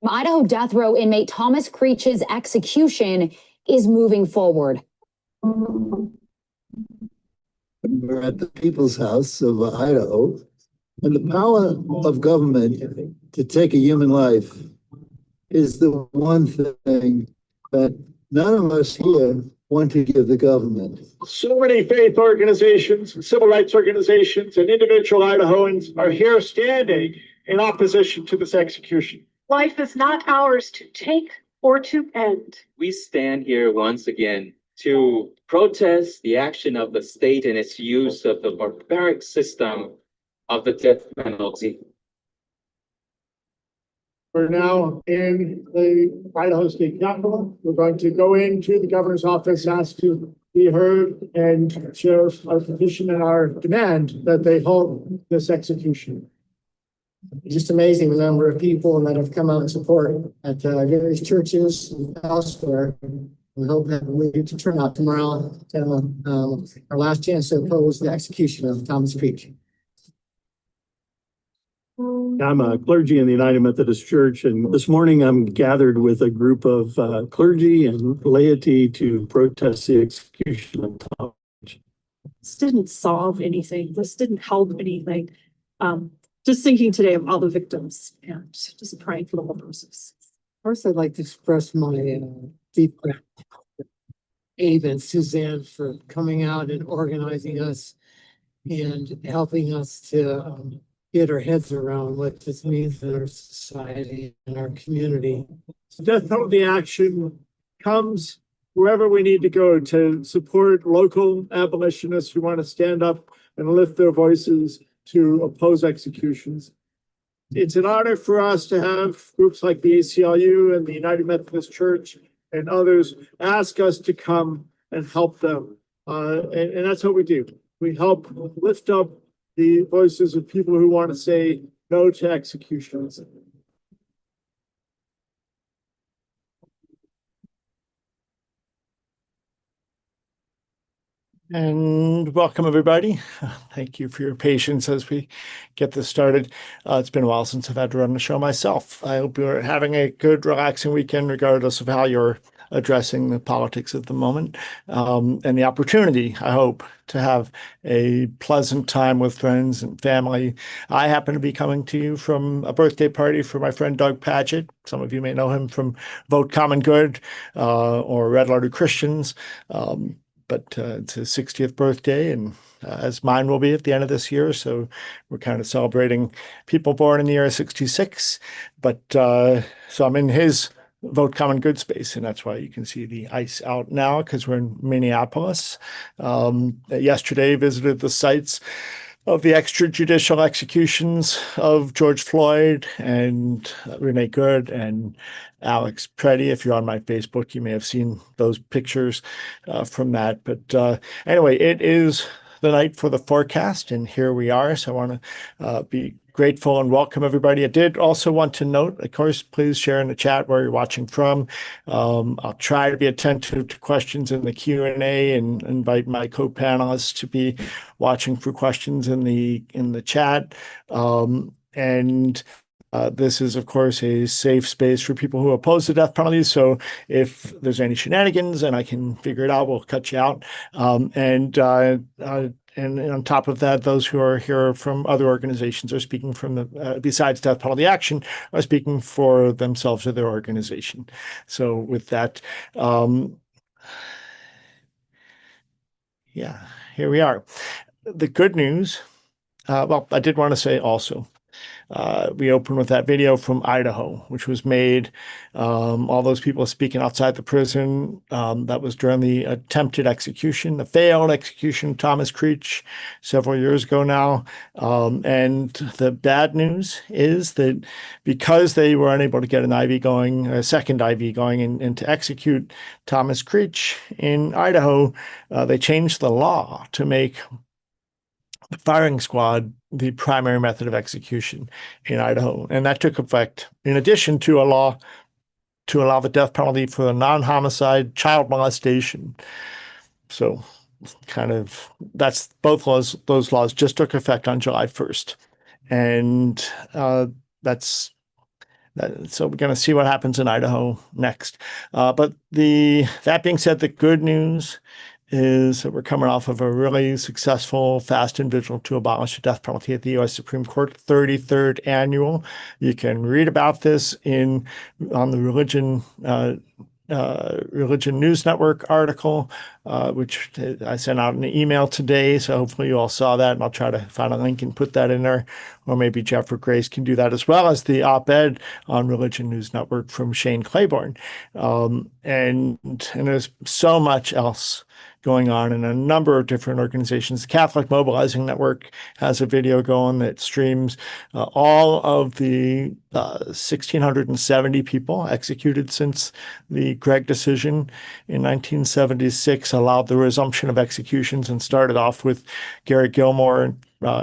Idaho death row inmate Thomas Creech's execution is moving forward. We're at the People's House of Idaho, and the power of government to take a human life is the one thing that none of us here want to give the government. So many faith organizations, civil rights organizations, and individual Idahoans are here standing in opposition to this execution. Life is not ours to take or to end. We stand here once again to protest the action of the state and its use of the barbaric system of the death penalty. We're now in the Idaho State Capitol. We're going to go into the governor's office, ask to be heard, and share our petition and our demand that they halt this execution. Just amazing the number of people that have come out and support at various churches and elsewhere. We hope that we get to turn out tomorrow to our last chance to oppose the execution of Thomas Creech. I'm a clergy in the United Methodist Church, and this morning I'm gathered with a group of clergy and laity to protest the execution of Thomas. This didn't solve anything. This didn't help anything. Just thinking today of all the victims and just praying for the whole process. First, I'd like to express my deep Abe and Suzanne for coming out and organizing us and helping us to get our heads around what this means in our society and our community. Death penalty action comes wherever we need to go to support local abolitionists who want to stand up and lift their voices to oppose executions. It's an honor for us to have groups like the ACLU and the United Methodist Church and others ask us to come and help them. And that's what we do. We help lift up the voices of people who want to say no to executions. And welcome, everybody. Thank you for your patience as we get this started. It's been a while since I've had to run the show myself. I hope you're having a good, relaxing weekend, regardless of how you're addressing the politics at the moment, and the opportunity, I hope, to have a pleasant time with friends and family. I happen to be coming to you from a birthday party for my friend Doug Padgett. Some of you may know him from Vote Common Good or Red Letter Christians. But it's his 60th birthday, and as mine will be at the end of this year. So we're kind of celebrating people born in the year 66. But so I'm in his Vote Common Good space, and that's why you can see the ice out now, because we're in Minneapolis. Yesterday visited the sites of the extrajudicial executions of George Floyd and Renee Good and Alex Preddy. If you're on my Facebook, you may have seen those pictures from that. But anyway, it is the night for the forecast, and here we are. So I want to be grateful and welcome everybody. I did also want to note, of course, please share in the chat where you're watching from. I'll try to be attentive to questions in the Q&A and invite my co-panelists to be watching for questions in the chat. This is, of course, a safe space for people who oppose the death penalty. So if there's any shenanigans and I can figure it out, we'll cut you out. And on top of that, those who are here from other organizations are speaking from the, besides Death Penalty Action, are speaking for themselves or their organization. So with that, yeah, here we are. The good news, well, I did want to say also, we opened with that video from Idaho, which was made, all those people speaking outside the prison. That was during the attempted execution, the failed execution of Thomas Creech several years ago now. And the bad news is that because they were unable to get an IV going, a second IV going, and to execute Thomas Creech in Idaho, they changed the law to make the firing squad the primary method of execution in Idaho. And that took effect in addition to a law to allow the death penalty for non-homicide child molestation. So that's both laws. Those laws just took effect on July 1st. And that's so we're going to see what happens in Idaho next. But that being said, the good news is that we're coming off of a really successful fast and vigil to abolish the death penalty at the U.S. Supreme Court 33rd annual. You can read about this on the Religion News Network article, which I sent out an email today. So hopefully you all saw that, and I'll try to find a link and put that in there. Or maybe Jeff or Grace can do that, as well as the op-ed on Religion News Network from Shane Claiborne. And there's so much else going on in a number of different organizations. The Catholic Mobilizing Network has a video going that streams all of the 1,670 people executed since the Gregg decision in 1976 allowed the resumption of executions, and started off with Gary Gilmore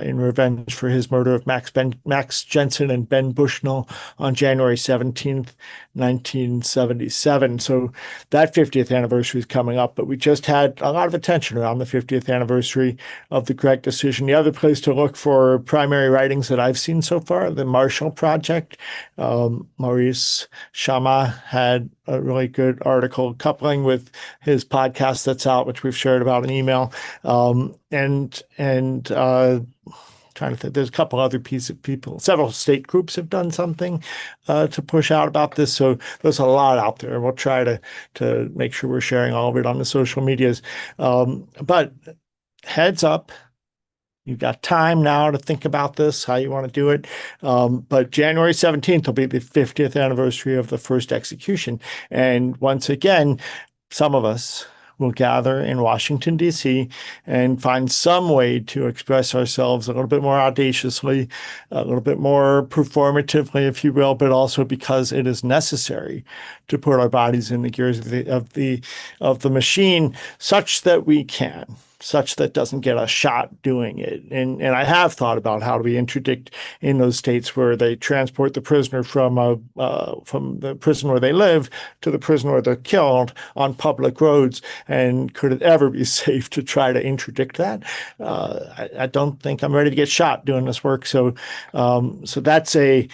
in revenge for his murder of Max Jensen and Ben Bushnell on January 17th, 1977. So that 50th anniversary is coming up, but we just had a lot of attention around the 50th anniversary of the Gregg decision. The other place to look for primary writings that I've seen so far, the Marshall Project. Maurice Chama had a really good article coupling with his podcast that's out, which we've shared about an email. Trying to think, there's a couple other pieces of people. Several state groups have done something to push out about this. So there's a lot out there. We'll try to make sure we're sharing all of it on the social medias. But heads up, you've got time now to think about this, how you want to do it. But January 17th will be the 50th anniversary of the first execution. And once again, some of us will gather in Washington, D.C., and find some way to express ourselves a little bit more audaciously, a little bit more performatively, if you will, but also because it is necessary to put our bodies in the gears of the machine, such that doesn't get us shot doing it. And I have thought about how do we interdict in those states where they transport the prisoner from the prison where they live to the prison where they're killed on public roads. And could it ever be safe to try to interdict that? I don't think I'm ready to get shot doing this work. So that's a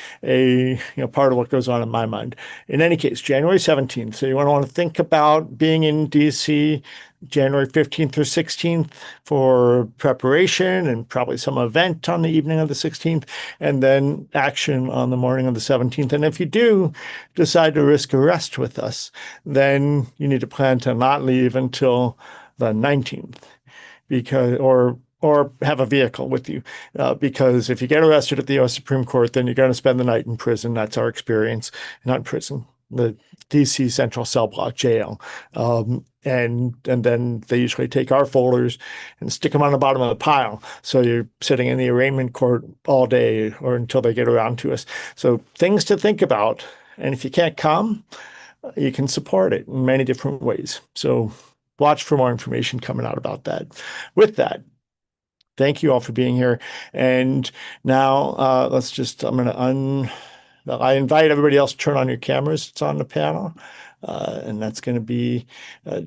part of what goes on in my mind. In any case, January 17th. So you want to think about being in DC January 15th or 16th for preparation and probably some event on the evening of the 16th, and then action on the morning of the 17th. And if you do decide to risk arrest with us, then you need to plan to not leave until the 19th, or have a vehicle with you, because if you get arrested at the U.S. Supreme Court, then you're going to spend the night in prison. That's our experience. Not in prison, the D.C. Central Cell Block Jail. And then they usually take our folders and stick them on the bottom of the pile. So you're sitting in the arraignment court all day or until they get around to us. So things to think about. And if you can't come, you can support it in many different ways. So watch for more information coming out about that. With that, thank you all for being here. And now I invite everybody else to turn on your cameras. It's on the panel. And that's going to be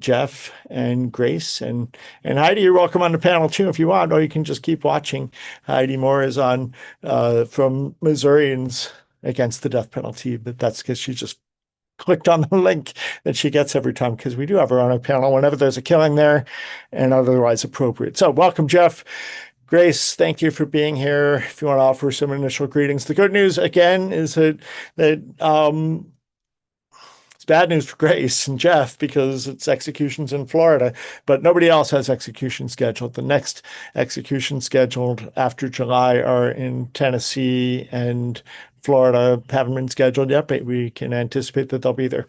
Jeff and Grace and Heidi. You're welcome on the panel too if you want, or you can just keep watching. Heidi Moore is on from Missourians Against the Death Penalty, but that's because she just clicked on the link that she gets every time, because we do have her on our panel whenever there's a killing there and otherwise appropriate. So welcome, Jeff. Grace, thank you for being here. If you want to offer some initial greetings. The good news, again, is that it's bad news for Grace and Jeff because it's executions in Florida, but nobody else has execution scheduled. The next execution scheduled after July are in Tennessee and Florida. Haven't been scheduled yet, but we can anticipate that they'll be there.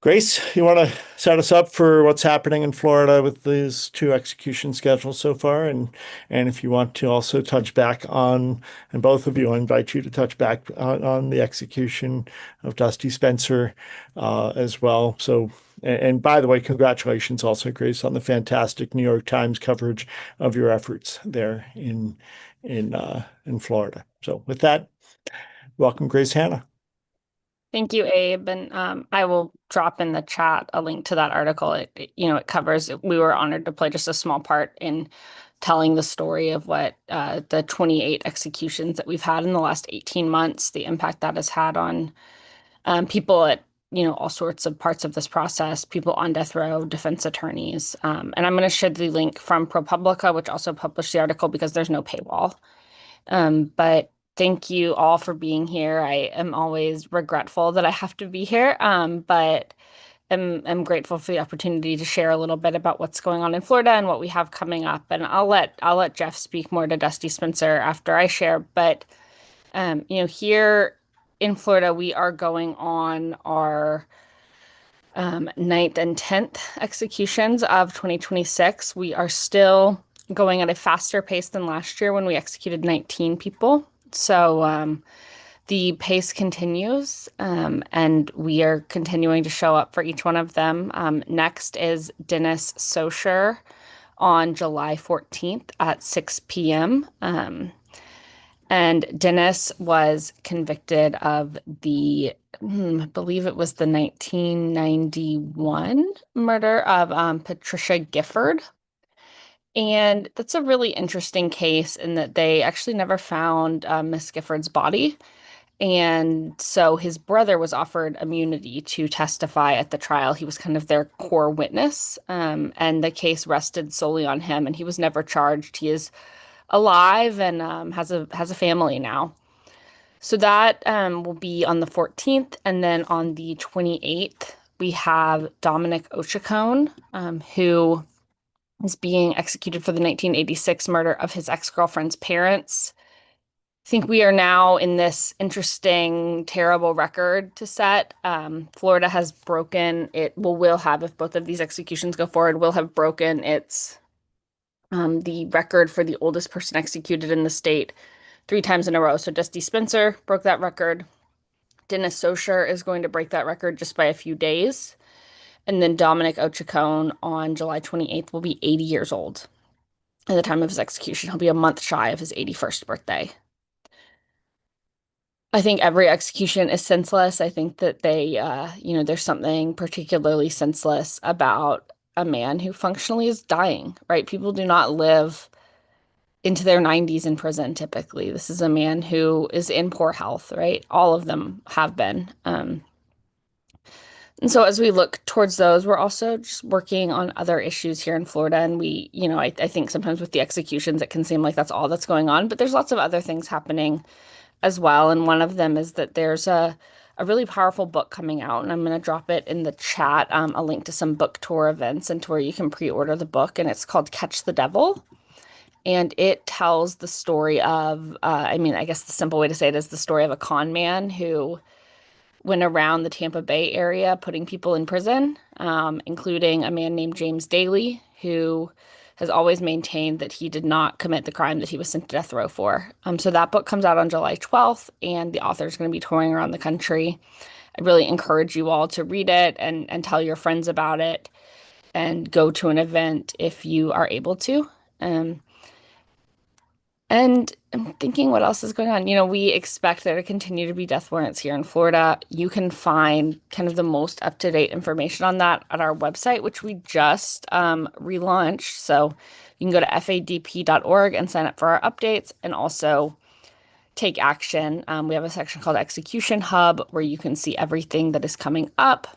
Grace, you want to set us up for what's happening in Florida with these two execution schedules so far? And if you want to also touch back on, and both of you, I invite you to touch back on the execution of Dusty Spencer as well. So, and by the way, congratulations also, Grace, on the fantastic New York Times coverage of your efforts there in Florida. So with that, welcome, Grace Hanna. Thank you, Abe. And I will drop in the chat a link to that article. It covers, we were honored to play just a small part in telling the story of what the 28 executions that we've had in the last 18 months, the impact that has had on people at, all sorts of parts of this process, people on death row, defense attorneys. And I'm going to share the link from ProPublica, which also published the article because there's no paywall. But thank you all for being here. I am always regretful that I have to be here, but I'm grateful for the opportunity to share a little bit about what's going on in Florida and what we have coming up. And I'll let Jeff speak more to Dusty Spencer after I share. But here in Florida, we are going on our 9th and 10th executions of 2026. We are still going at a faster pace than last year when we executed 19 people. So the pace continues, and we are continuing to show up for each one of them. Next is Dennis Socher on July 14th at 6 p.m. And Dennis was convicted of I believe it was the 1991 murder of Patricia Gifford. And that's a really interesting case in that they actually never found Miss Gifford's body. And so his brother was offered immunity to testify at the trial. He was kind of their core witness, and the case rested solely on him, and he was never charged. He is alive and has a family now. So that will be on the 14th, and then on the 28th, we have Dominic Ochacone, who is being executed for the 1986 murder of his ex-girlfriend's parents. I think we are now in this interesting, terrible record to set. Florida has broken it. Will have, if both of these executions go forward, will have broken its the record for the oldest person executed in the state 3 times in a row. So Dusty Spencer broke that record. Dennis Socher is going to break that record just by a few days. And then Dominic Ochacone on July 28th will be 80 years old. At the time of his execution, he'll be a month shy of his 81st birthday. I think every execution is senseless. I think that there's something particularly senseless about a man who functionally is dying, right? People do not live into their 90s in prison typically. This is a man who is in poor health, right? All of them have been. And so as we look towards those, we're also just working on other issues here in Florida. And I think sometimes with the executions, it can seem like that's all that's going on, but there's lots of other things happening as well. And one of them is that there's a really powerful book coming out, and I'm going to drop it in the chat, a link to some book tour events and to where you can pre-order the book. And it's called Catch the Devil. And it tells the story of, I guess the simple way to say it is the story of a con man who went around the Tampa Bay area putting people in prison, including a man named James Daly, who has always maintained that he did not commit the crime that he was sent to death row for. So that book comes out on July 12th, and the author is going to be touring around the country. I really encourage you all to read it and tell your friends about it and go to an event if you are able to. And I'm thinking what else is going on. We expect there to continue to be death warrants here in Florida. You can find kind of the most up-to-date information on that at our website, which we just relaunched. So you can go to fadp.org and sign up for our updates and also take action. We have a section called Execution Hub where you can see everything that is coming up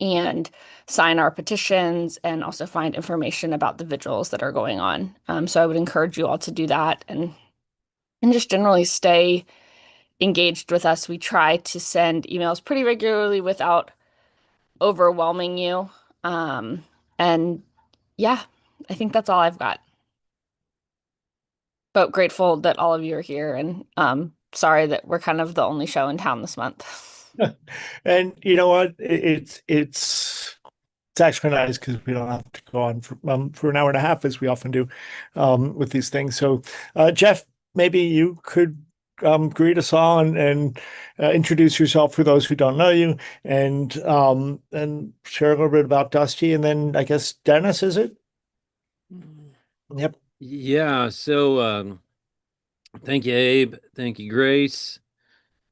and sign our petitions and also find information about the vigils that are going on. So I would encourage you all to do that and just generally stay engaged with us. We try to send emails pretty regularly without overwhelming you. And yeah, I think that's all I've got. But grateful that all of you are here, and sorry that we're kind of the only show in town this month. And you know what? It's actually nice because we don't have to go on for an hour and a half as we often do with these things. So, Jeff, maybe you could greet us all and introduce yourself for those who don't know you, and share a little bit about Dusty, and then I guess Dennis, is it? Yep. Yeah. So, thank you, Abe. Thank you, Grace.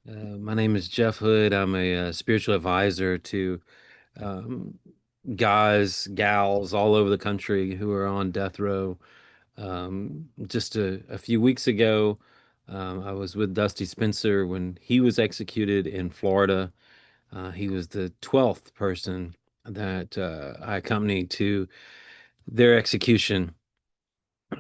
My name is Jeff Hood. I'm a spiritual advisor to um, guys, gals all over the country who are on death row. Just a few weeks ago, I was with Dusty Spencer when he was executed in Florida. He was the 12th person that I accompanied to their execution.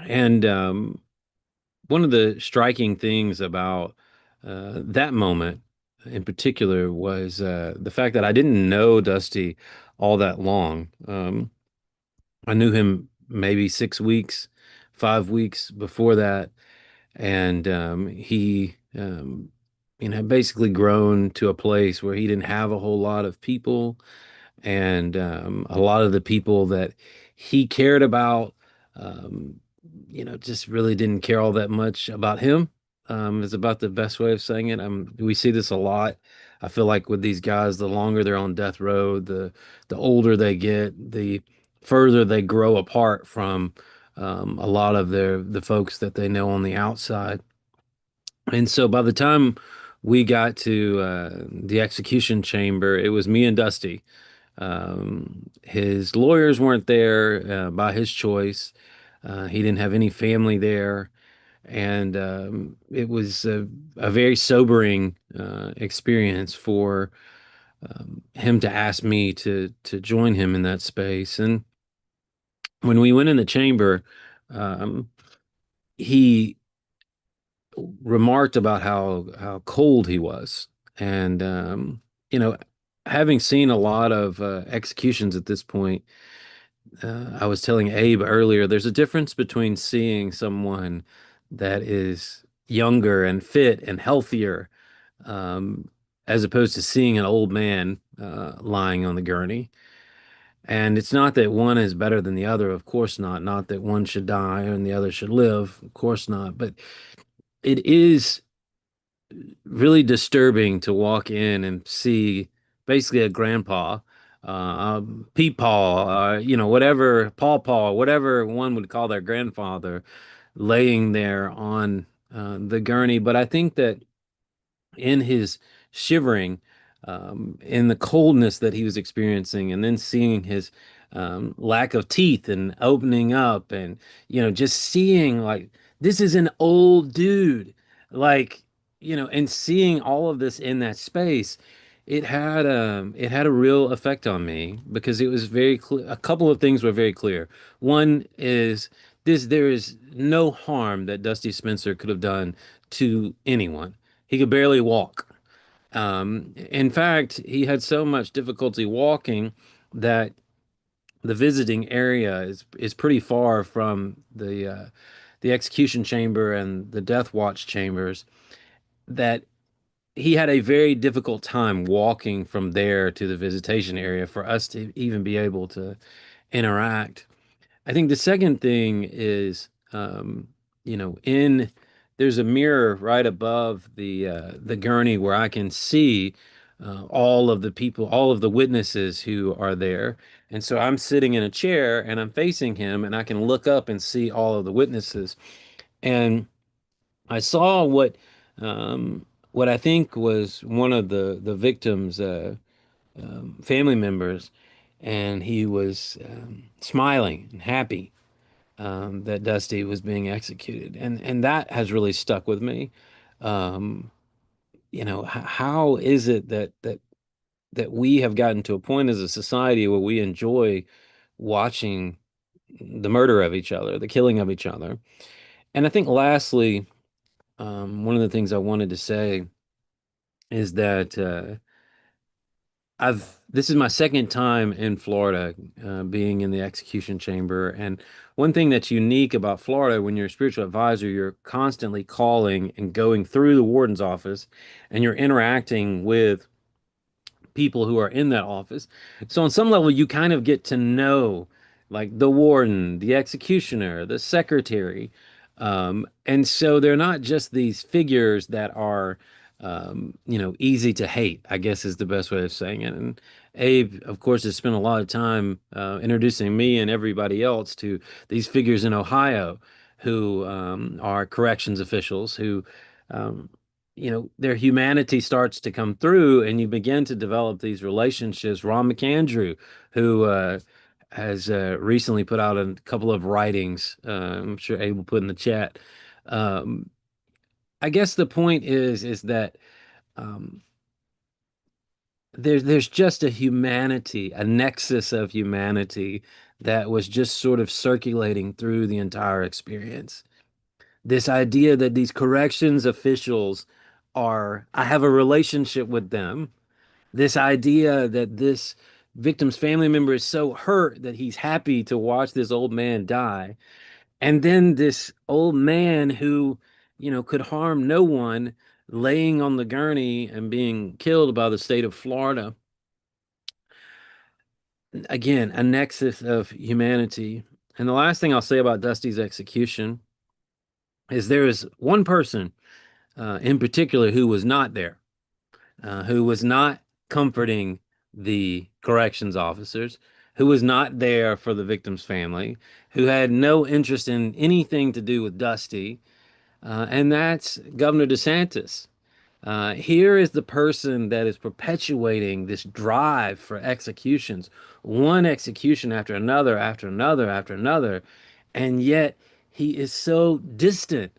And one of the striking things about that moment in particular was the fact that I didn't know Dusty all that long. I knew him maybe 6 weeks, 5 weeks before that, and he had basically grown to a place where he didn't have a whole lot of people, and a lot of the people that he cared about, um, just really didn't care all that much about him. Is about the best way of saying it. We see this a lot. I feel like with these guys, the longer they're on death row, the older they get, the further they grow apart from a lot of the folks that they know on the outside. And so by the time we got to the execution chamber, it was me and Dusty. His lawyers weren't there by his choice. He didn't have any family there, and it was a very sobering experience for him to ask me to join him in that space. And when we went in the chamber, um, he remarked about how cold he was, and you know, having seen a lot of executions at this point. I was telling Abe earlier, there's a difference between seeing someone that is younger and fit and healthier, um, as opposed to seeing an old man lying on the gurney. And it's not that one is better than the other, of course not. Not that one should die and the other should live, of course not. But it is really disturbing to walk in and see basically a grandpa, Peepaw, whatever, Paw, whatever one would call their grandfather, laying there on the gurney. But I think that in his shivering, in the coldness that he was experiencing, and then seeing his lack of teeth and opening up, and just seeing like this is an old dude, like and seeing all of this in that space. It had a real effect on me because it was very clear. A couple of things were very clear. One is there is no harm that Dusty Spencer could have done to anyone. He could barely walk. In fact, he had so much difficulty walking that the visiting area is pretty far from the execution chamber and the death watch chambers, that he had a very difficult time walking from there to the visitation area for us to even be able to interact. I think the second thing is, in there's a mirror right above the gurney where I can see all of the people, all of the witnesses who are there. And so I'm sitting in a chair and I'm facing him, and I can look up and see all of the witnesses. And I saw what I think was one of the victims' family members, and he was smiling and happy that Dusty was being executed, and that has really stuck with me. Um, how is it that we have gotten to a point as a society where we enjoy watching the murder of each other, the killing of each other? And I think lastly, one of the things I wanted to say is that this is my second time in Florida, being in the execution chamber. And one thing that's unique about Florida, when you're a spiritual advisor, you're constantly calling and going through the warden's office, and you're interacting with people who are in that office. So on some level, you kind of get to know like the warden, the executioner, the secretary. And so they're not just these figures that are, easy to hate, I guess is the best way of saying it. And Abe, of course, has spent a lot of time introducing me and everybody else to these figures in Ohio who are corrections officials who um, their humanity starts to come through, and you begin to develop these relationships. Ron McAndrew, who has recently put out a couple of writings, I'm sure Abe will put in the chat. Um, I guess the point is that um, there's just a humanity, a nexus of humanity that was just sort of circulating through the entire experience. This idea that these corrections officials I have a relationship with them. This idea that this victim's family member is so hurt that he's happy to watch this old man die. And then this old man who, could harm no one laying on the gurney and being killed by the state of Florida. Again, a nexus of humanity. And the last thing I'll say about Dusty's execution is there is one person in particular who was not there, who was not comforting the corrections officers, who was not there for the victim's family, who had no interest in anything to do with Dusty, and that's Governor DeSantis. Here is the person that is perpetuating this drive for executions, one execution after another, after another, after another, and yet he is so distant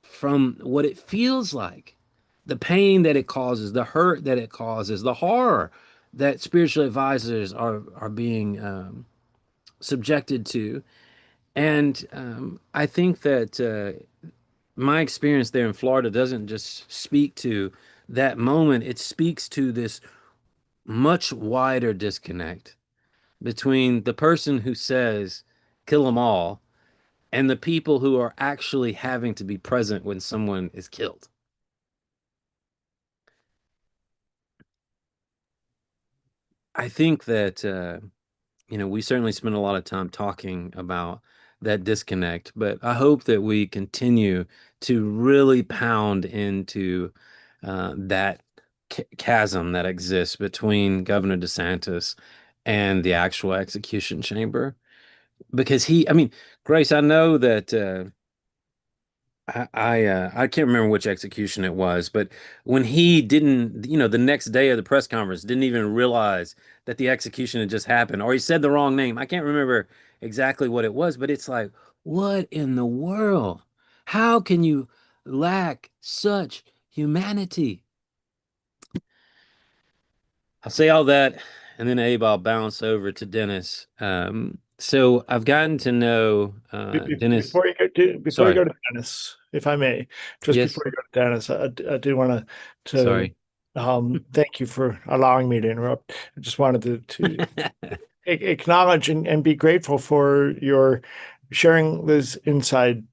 from what it feels like, the pain that it causes, the hurt that it causes, the horror that spiritual advisors are being subjected to. And I think that my experience there in Florida doesn't just speak to that moment, it speaks to this much wider disconnect between the person who says, kill them all, and the people who are actually having to be present when someone is killed. I think that, we certainly spend a lot of time talking about that disconnect, but I hope that we continue to really pound into that chasm that exists between Governor DeSantis and the actual execution chamber. Because Grace, I know that I can't remember which execution it was, but when he didn't, the next day of the press conference, didn't even realize that the execution had just happened, or he said the wrong name. I can't remember exactly what it was, but it's like, what in the world? How can you lack such humanity? I'll say all that, and then Abe, I'll bounce over to Dennis. So I've gotten to know Dennis. Before you Sorry. go to Dennis, if I may, just Yes. before you go to Dennis, I do want to Sorry. thank you for allowing me to interrupt. I just wanted to acknowledge and be grateful for your sharing those inside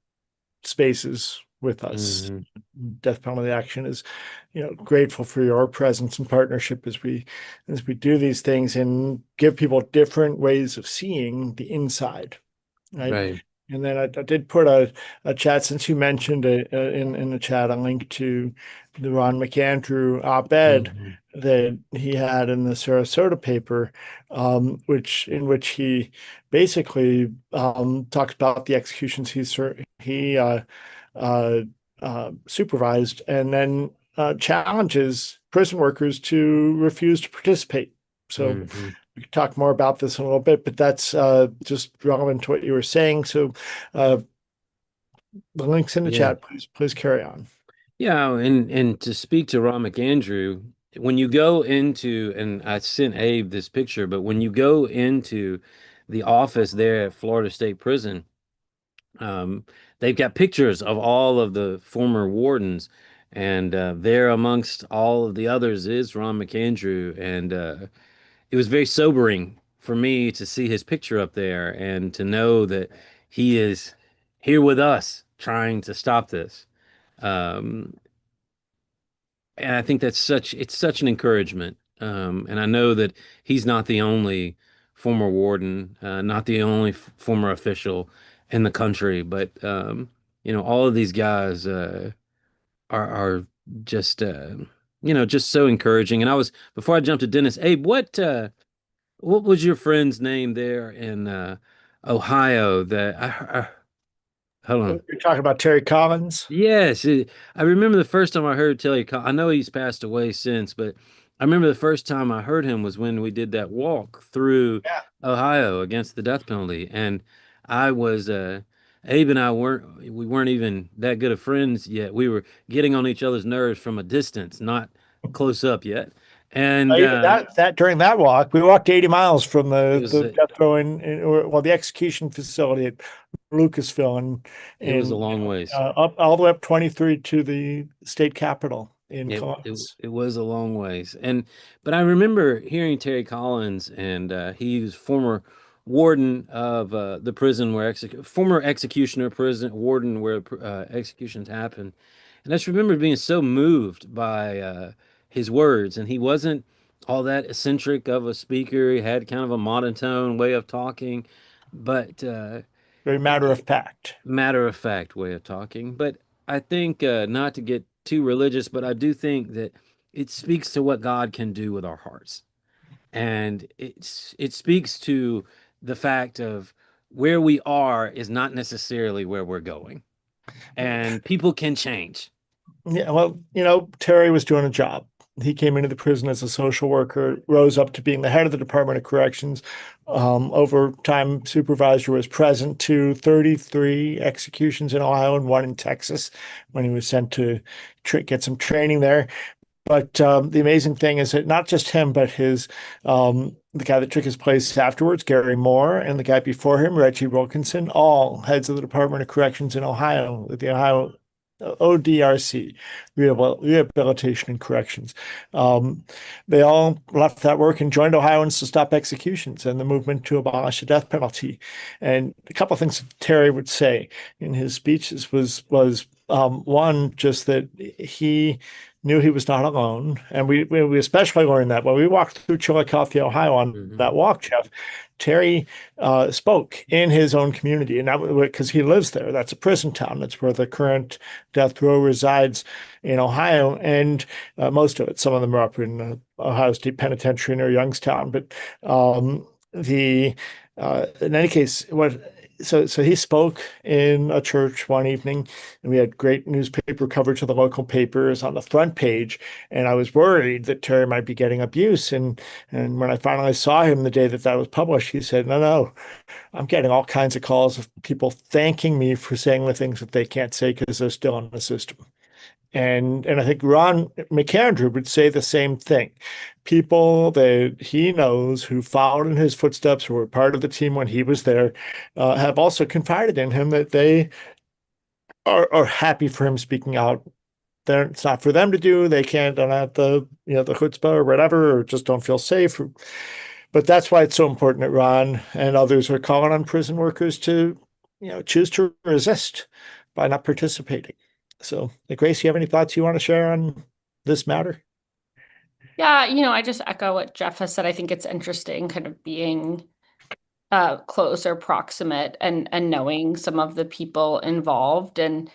spaces with us. Mhm. Death Penalty Action is, grateful for your presence and partnership as we do these things and give people different ways of seeing the inside, right? Right. And then I did put a chat, since you mentioned in the chat, a link to the Ron McAndrew op-ed Mhm. that he had in the Sarasota paper, in which he basically talks about the executions he supervised, and then challenges prison workers to refuse to participate. So Mhm. we could talk more about this in a little bit, but that's just relevant to what you were saying. So the link's in the Yeah. chat. Please carry on. Yeah, and to speak to Ron McAndrew, when you go into, and I sent Abe this picture, but when you go into the office there at Florida State Prison, they've got pictures of all of the former wardens, and there amongst all of the others is Ron McAndrew, and it was very sobering for me to see his picture up there and to know that he is here with us trying to stop this. Um, and I think it's such an encouragement. And I know that he's not the only former warden, not the only former official in the country, but all of these guys are just just so encouraging. And before I jump to Dennis, Abe, what was your friend's name there in Ohio that hold on. You're talking about Terry Collins? Yes, I remember the first time I heard Telly. I know he's passed away since, but I remember the first time I heard him was when we did that walk through Yeah. Ohio against the death penalty, and I was Abe and I weren't even that good of friends yet. We were getting on each other's nerves from a distance, not close up yet. And Even that during that walk, we walked 80 miles from it was the death row well, the execution facility at Lucasville, it was a and long ways. up all the way up 23 to the state capitol in Columbus. It was a long ways. But I remember hearing Terry Collins, and he was former warden of the prison where former executioner, prison warden where executions happen. And I just remember being so moved by his words. And he wasn't all that eccentric of a speaker. He had kind of a monotone way of talking, but Very matter of fact way of talking. But I think not to get too religious, but I do think that it speaks to what God can do with our hearts. And it speaks to the fact of where we are is not necessarily where we're going. And people can change. Yeah, well, Terry was doing a job. He came into the prison as a social worker, rose up to being the head of the Department of Corrections. Over time, supervisor was present to 33 executions in Ohio and one in Texas when he was sent to get some training there. But the amazing thing is that not just him, but the guy that took his place afterwards, Gary Moore, and the guy before him, Reggie Wilkinson, all heads of the Department of Corrections in Ohio, the Ohio ODRC, Rehabilitation and Corrections. They all left that work and joined Ohioans to stop executions and the movement to abolish the death penalty. And a couple of things that Terry would say in his speeches was one, just that he knew he was not alone. And we especially learned that when we walked through Chillicothe, Ohio on that walk, Jeff. Terry spoke in his own community, and that because he lives there. That's a prison town. That's where the current death row resides in Ohio, and most of it. Some of them are up in Ohio State Penitentiary near Youngstown. But in any case, so he spoke in a church one evening, and we had great newspaper coverage of the local papers on the front page. And I was worried that Terry might be getting abuse. And when I finally saw him the day that was published, he said, no, I'm getting all kinds of calls of people thanking me for saying the things that they can't say because they're still in the system. And I think Ron McAndrew would say the same thing. People that he knows who followed in his footsteps, who were part of the team when he was there, have also confided in him that they are happy for him speaking out. It's not for them to do. They can't, don't have the chutzpah or whatever, or just don't feel safe. But that's why it's so important that Ron and others are calling on prison workers to, choose to resist by not participating. So, Grace, you have any thoughts you want to share on this matter? Yeah, I just echo what Jeff has said. I think it's interesting kind of being close or proximate and knowing some of the people involved and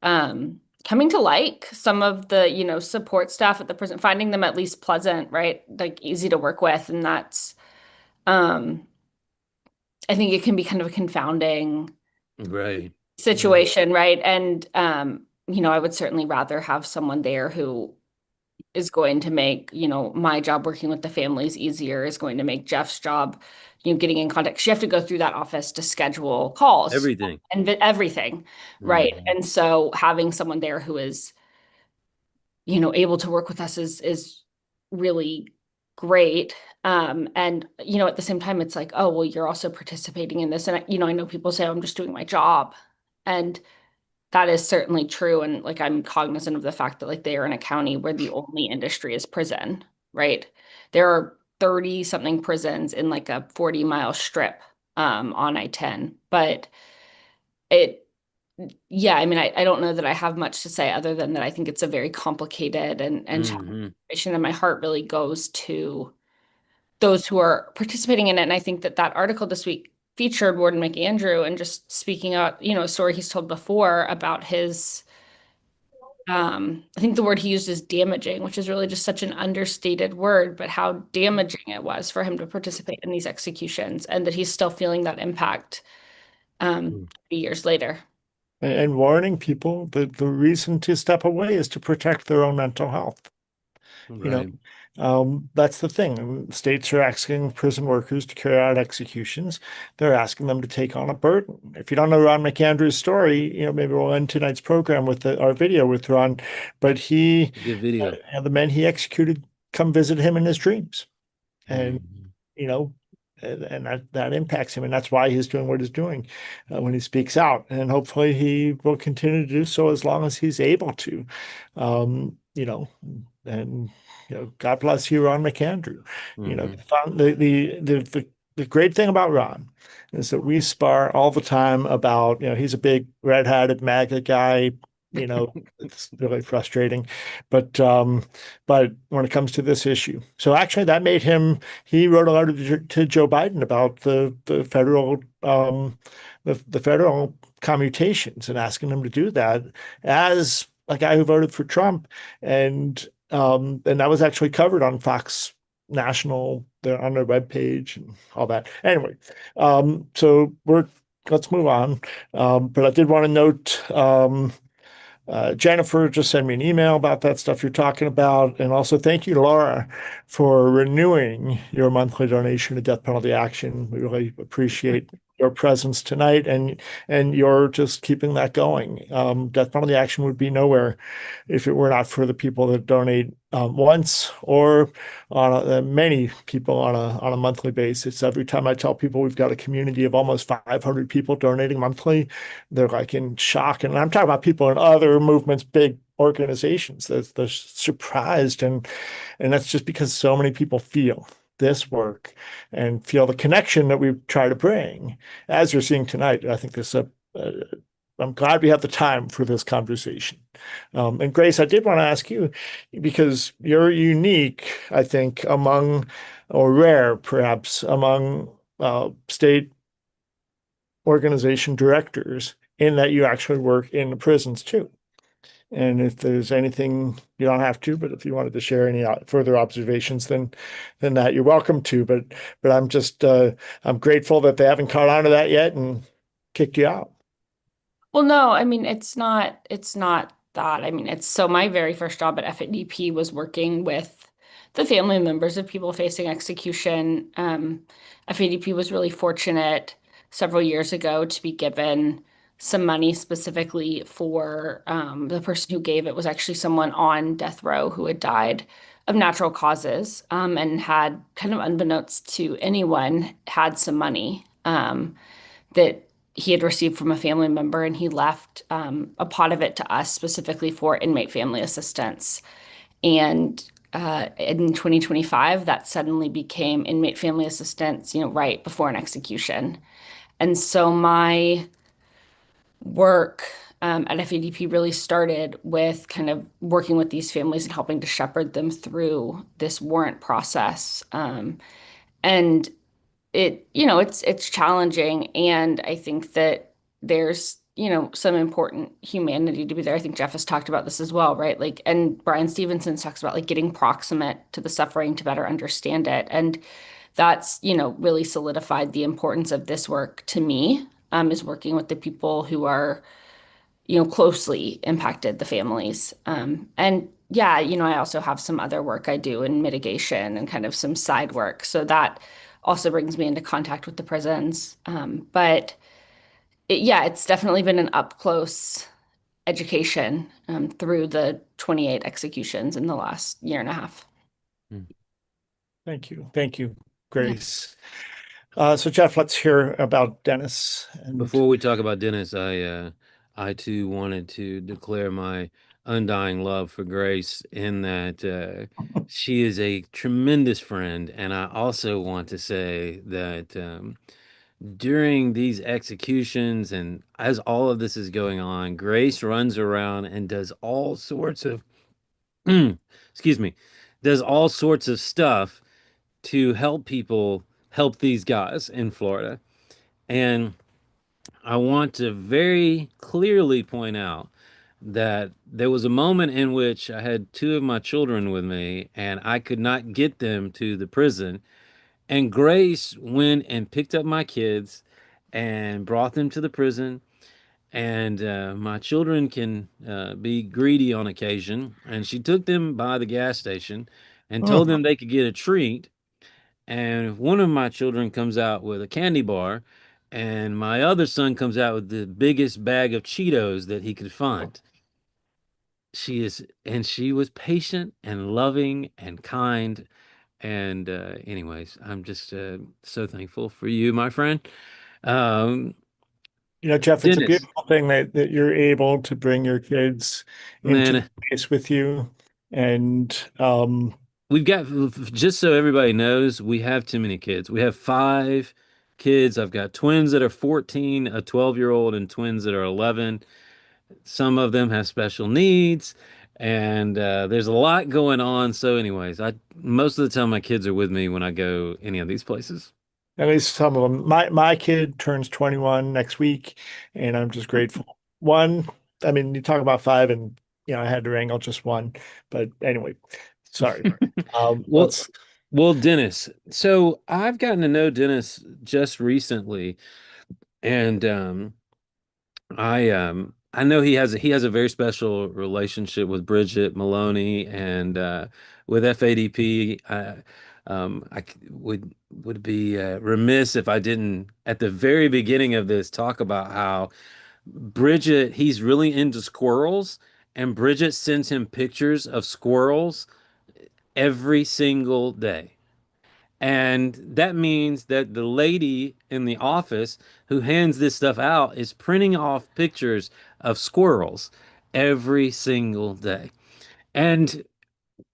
coming to like some of the, support staff at the prison, finding them at least pleasant, right? Like easy to work with. And that's, I think it can be kind of a confounding situation, right? And, I would certainly rather have someone there who is going to make, my job working with the families easier, is going to make Jeff's job, getting in contact. You have to go through that office to schedule calls. Everything. And everything, right? And so having someone there who is, able to work with us is really great. And, at the same time, it's like, oh, well, you're also participating in this. And, I know people say, oh, I'm just doing my job. And that is certainly true. And like, I'm cognizant of the fact that like they are in a county where the only industry is prison, right? There are 30 something prisons in like a 40-mile strip on I-10. But I don't know that I have much to say other than that I think it's a very complicated and challenging situation, and my heart really goes to those who are participating in it. And I think that article this week featured Warden McAndrew and just speaking out, a story he's told before about his, I think the word he used is damaging, which is really just such an understated word, but how damaging it was for him to participate in these executions, and that he's still feeling that impact 3 years later. and warning people that the reason to step away is to protect their own mental health. You know, Right. that's the thing. States are asking prison workers to carry out executions. They're asking them to take on a burden. If you don't know Ron McAndrew's story, maybe we'll end tonight's program with our video with Ron. But Good video. the men he executed come visit him in his dreams, and Mhm. you know, and that impacts him, and that's why he's doing what he's doing when he speaks out, and hopefully he will continue to do so as long as he's able to. Um, you know, and God bless you, Ron McAndrew. Mhm. The great thing about Ron is that we spar all the time about, he's a big red-hatted MAGA guy. It's really frustrating, but when it comes to this issue, so actually that made him. He wrote a letter to Joe Biden about the federal the federal commutations and asking him to do that as a guy who voted for Trump, and that was actually covered on Fox National, they're on their webpage and all that. Anyway, so let's move on. But I did want to note, Jennifer just sent me an email about that stuff you're talking about. And also thank you, Laura, for renewing your monthly donation to Death Penalty Action. We really appreciate your presence tonight and your just keeping that going. Death Penalty Action would be nowhere if it were not for the people that donate once or many people on a monthly basis. Every time I tell people we've got a community of almost 500 people donating monthly, they're like in shock. And I'm talking about people in other movements, big organizations. They're surprised, and that's just because so many people feel this work and feel the connection that we try to bring, as you're seeing tonight. I think I'm glad we have the time for this conversation. And Grace, I did want to ask you, because you're unique, I think, or rare perhaps, among state organization directors, in that you actually work in the prisons too. And if there's anything, you don't have to, but if you wanted to share any further observations, than that, you're welcome to. But I'm grateful that they haven't caught on to that yet and kicked you out. Well, no, I mean, it's not that. I mean, so my very first job at FADP was working with the family members of people facing execution. FADP was really fortunate several years ago to be given some money specifically for the person who gave it was actually someone on death row who had died of natural causes, and had, kind of unbeknownst to anyone, had some money that he had received from a family member, and he left a pot of it to us specifically for inmate family assistance. And in 2025, that suddenly became inmate family assistance, right before an execution. And so my work at FADP really started with kind of working with these families and helping to shepherd them through this warrant process. And it's challenging, and I think that there's some important humanity to be there. I think Jeff has talked about this as well, right? Like, and Brian Stevenson talks about like getting proximate to the suffering to better understand it, and that's really solidified the importance of this work to me, is working with the people who are closely impacted, the families. And yeah, I also have some other work I do in mitigation and kind of some side work. So that also brings me into contact with the prisons. But yeah, it's definitely been an up close education through the 28 executions in the last year and a half. Thank you. Thank you, Grace. So Jeff, let's hear about Dennis. Before we talk about Dennis, I too wanted to declare my undying love for Grace, in that she is a tremendous friend. And I also want to say that during these executions and as all of this is going on, Grace runs around and does all sorts of, excuse me, does all sorts of stuff to help people, help these guys in Florida. And I want to very clearly point out that there was a moment in which I had two of my children with me and I could not get them to the prison. And Grace went and picked up my kids and brought them to the prison. and my children can be greedy on occasion. And she took them by the gas station and Oh, told them they could get a treat. And one of my children comes out with a candy bar, and my other son comes out with the biggest bag of Cheetos that he could find. She was patient and loving and kind. And anyways, I'm just so thankful for you, my friend. Um, Jeff, it's a Dennis, beautiful thing that you're able to bring your kids into the man, space with you. And we've got, just so everybody knows, we have too many kids. We have 5 kids. I've got twins that are 14, a 12-year-old, and twins that are 11. Some of them have special needs, and there's a lot going on. So, anyways, I most of the time my kids are with me when I go any of these places. at least some of them. My kid turns 21 next week, and I'm just grateful. One, I mean, you talk about five, and I had to wrangle just one. But anyway, sorry. Well, Let's. well, Dennis. So I've gotten to know Dennis just recently, and I know he has a very special relationship with Bridget Maloney and with FADP. Would be remiss if I didn't at the very beginning of this talk about how Bridget, he's really into squirrels, and Bridget sends him pictures of squirrels every single day. And that means that the lady in the office who hands this stuff out is printing off pictures of squirrels every single day. And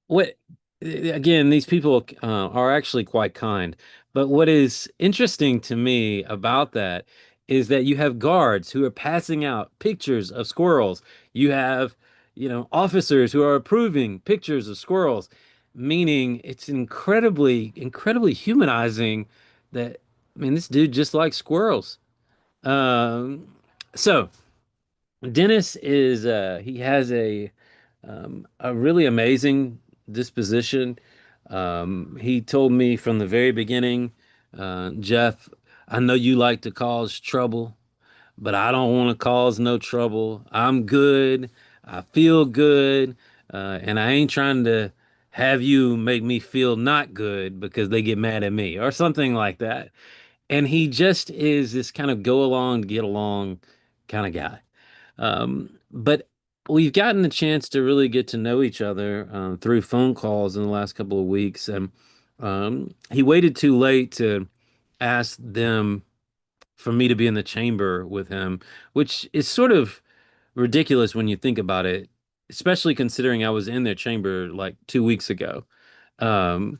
what, again, these people are actually quite kind. But what is interesting to me about that is that you have guards who are passing out pictures of squirrels. You have, officers who are approving pictures of squirrels, meaning it's incredibly, incredibly humanizing that, I mean, this dude just likes squirrels. Um, so Dennis is, he has a really amazing disposition. He told me from the very beginning, Jeff, I know you like to cause trouble, but I don't want to cause no trouble. I'm good. I feel good. And I ain't trying to have you make me feel not good because they get mad at me or something like that. And he just is this kind of go along, get along kind of guy. But we've gotten a chance to really get to know each other through phone calls in the last couple of weeks. And he waited too late to ask them for me to be in the chamber with him, which is sort of ridiculous when you think about it, especially considering I was in their chamber like 2 weeks ago. Um,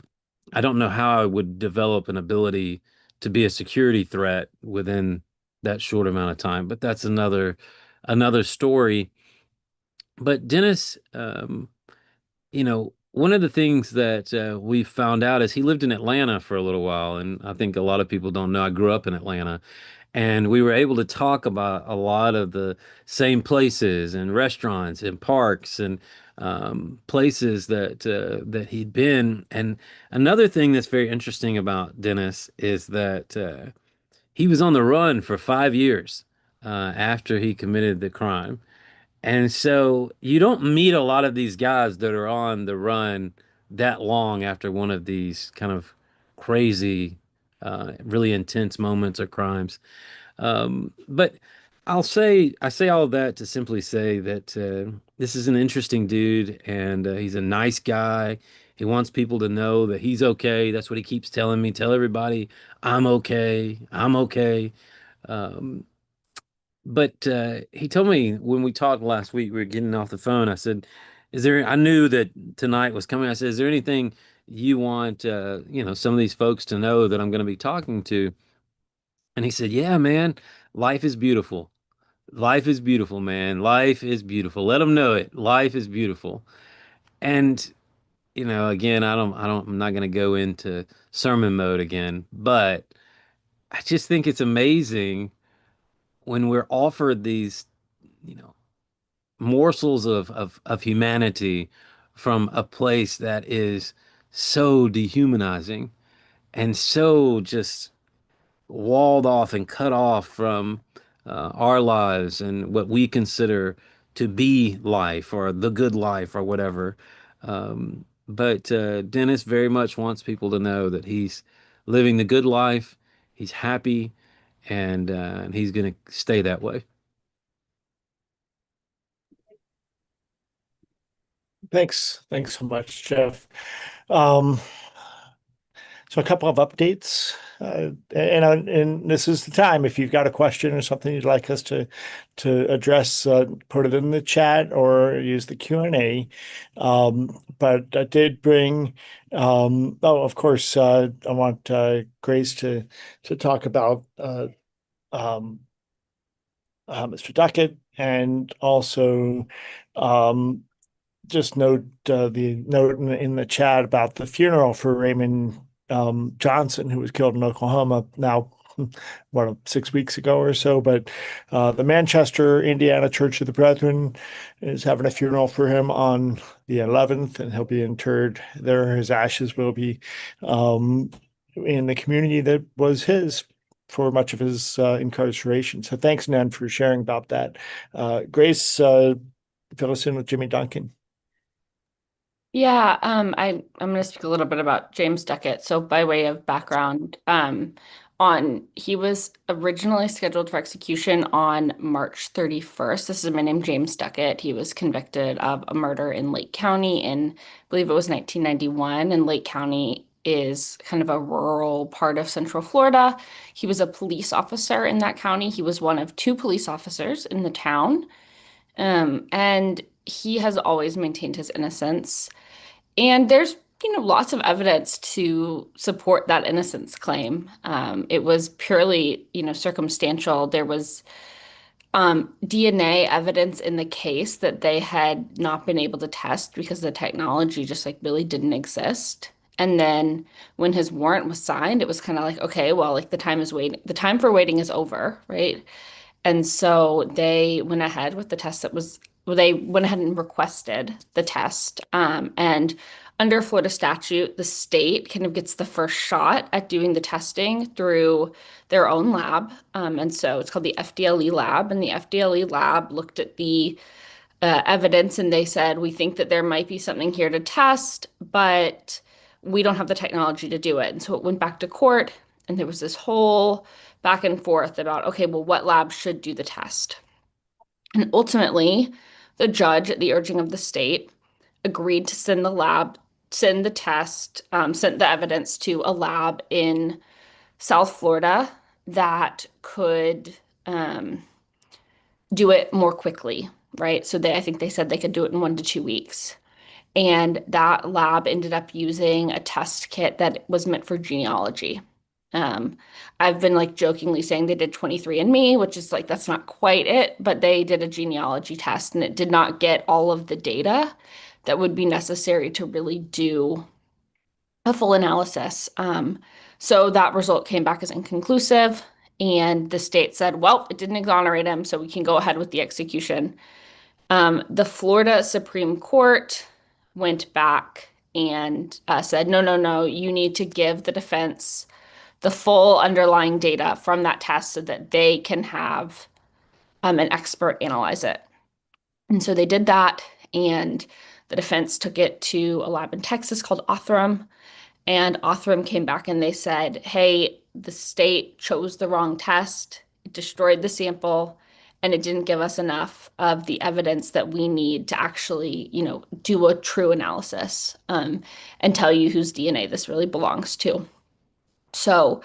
I don't know how I would develop an ability to be a security threat within that short amount of time, but that's another story. But Dennis, one of the things that we found out is he lived in Atlanta for a little while, and I think a lot of people don't know I grew up in Atlanta, and we were able to talk about a lot of the same places and restaurants and parks and places that he'd been. And another thing that's very interesting about Dennis is that he was on the run for 5 years after he committed the crime. And so you don't meet a lot of these guys that are on the run that long after one of these kind of crazy, really intense moments or crimes. But I say all of that to simply say that this is an interesting dude, and he's a nice guy. He wants people to know that he's okay. That's what he keeps telling me. Tell everybody I'm okay. I'm okay. Um, but he told me when we talked last week, we were getting off the phone. I said, I knew that tonight was coming. I said, is there anything you want, some of these folks to know that I'm going to be talking to? And he said, yeah, man, life is beautiful. Life is beautiful, man. Life is beautiful. Let them know it. Life is beautiful. And, again, I'm not going to go into sermon mode again, but I just think it's amazing when we're offered these, you know, morsels of humanity from a place that is so dehumanizing and so just walled off and cut off from our lives and what we consider to be life or the good life or whatever. But Dennis very much wants people to know that he's living the good life, he's happy, and he's going to stay that way. Thanks. Thanks so much, Jeff. So a couple of updates, and this is the time. If you've got a question or something you'd like us to address, put it in the chat or use the Q&A. But I did bring, of course, I want Grace to talk about Mr. Duckett, and also just note the note in the chat about the funeral for Raymond Johnson, who was killed in Oklahoma now, 6 weeks ago or so. But the Manchester, Indiana Church of the Brethren is having a funeral for him on the 11th, and he'll be interred there. His ashes will be in the community that was his for much of his incarceration. So thanks, Nan, for sharing about that. Grace, fill us in with Jimmy Duncan. Yeah, I'm going to speak a little bit about James Duckett. So by way of background, he was originally scheduled for execution on March 31st. This is a man named James Duckett. He was convicted of a murder in Lake County in, I believe it was 1991, and Lake County is kind of a rural part of Central Florida. He was a police officer in that county. He was one of 2 police officers in the town, and he has always maintained his innocence. And there's, lots of evidence to support that innocence claim. It was purely, circumstantial. There was DNA evidence in the case that they had not been able to test because the technology just really didn't exist. And then when his warrant was signed, it was kind of like, okay, well, the time for waiting is over, right? And so they went ahead with the test they went ahead and requested the test. And under Florida statute, the state kind of gets the first shot at doing the testing through their own lab. And so it's called the FDLE lab. And the FDLE lab looked at the evidence, and they said, we think that there might be something here to test, but we don't have the technology to do it. And so it went back to court, and there was this whole back and forth about, okay, well, what lab should do the test? And ultimately, the judge, at the urging of the state, agreed to send the test, sent the evidence to a lab in South Florida that could do it more quickly, right? So I think they said they could do it in 1 to 2 weeks. And that lab ended up using a test kit that was meant for genealogy. I've been jokingly saying they did 23andMe, which is that's not quite it, but they did a genealogy test, and it did not get all of the data that would be necessary to really do a full analysis. So that result came back as inconclusive, and the state said, well, it didn't exonerate him, so we can go ahead with the execution. The Florida Supreme Court went back and said, no, you need to give the defense the full underlying data from that test so that they can have an expert analyze it. And so they did that, and the defense took it to a lab in Texas called Othram, and Othram came back and they said, hey, the state chose the wrong test, it destroyed the sample, and it didn't give us enough of the evidence that we need to actually, do a true analysis and tell you whose DNA this really belongs to. So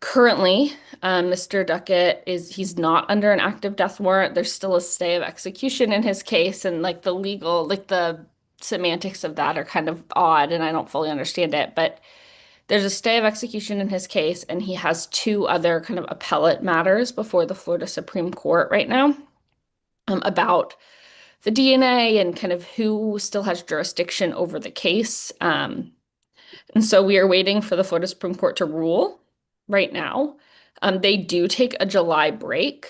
currently, Mr. Duckett he's not under an active death warrant. There's still a stay of execution in his case, and the legal, the semantics of that are kind of odd, and I don't fully understand it, but there's a stay of execution in his case, and he has 2 other kind of appellate matters before the Florida Supreme Court right now, about the DNA and kind of who still has jurisdiction over the case. And so we are waiting for the Florida Supreme Court to rule right now. They do take a July break,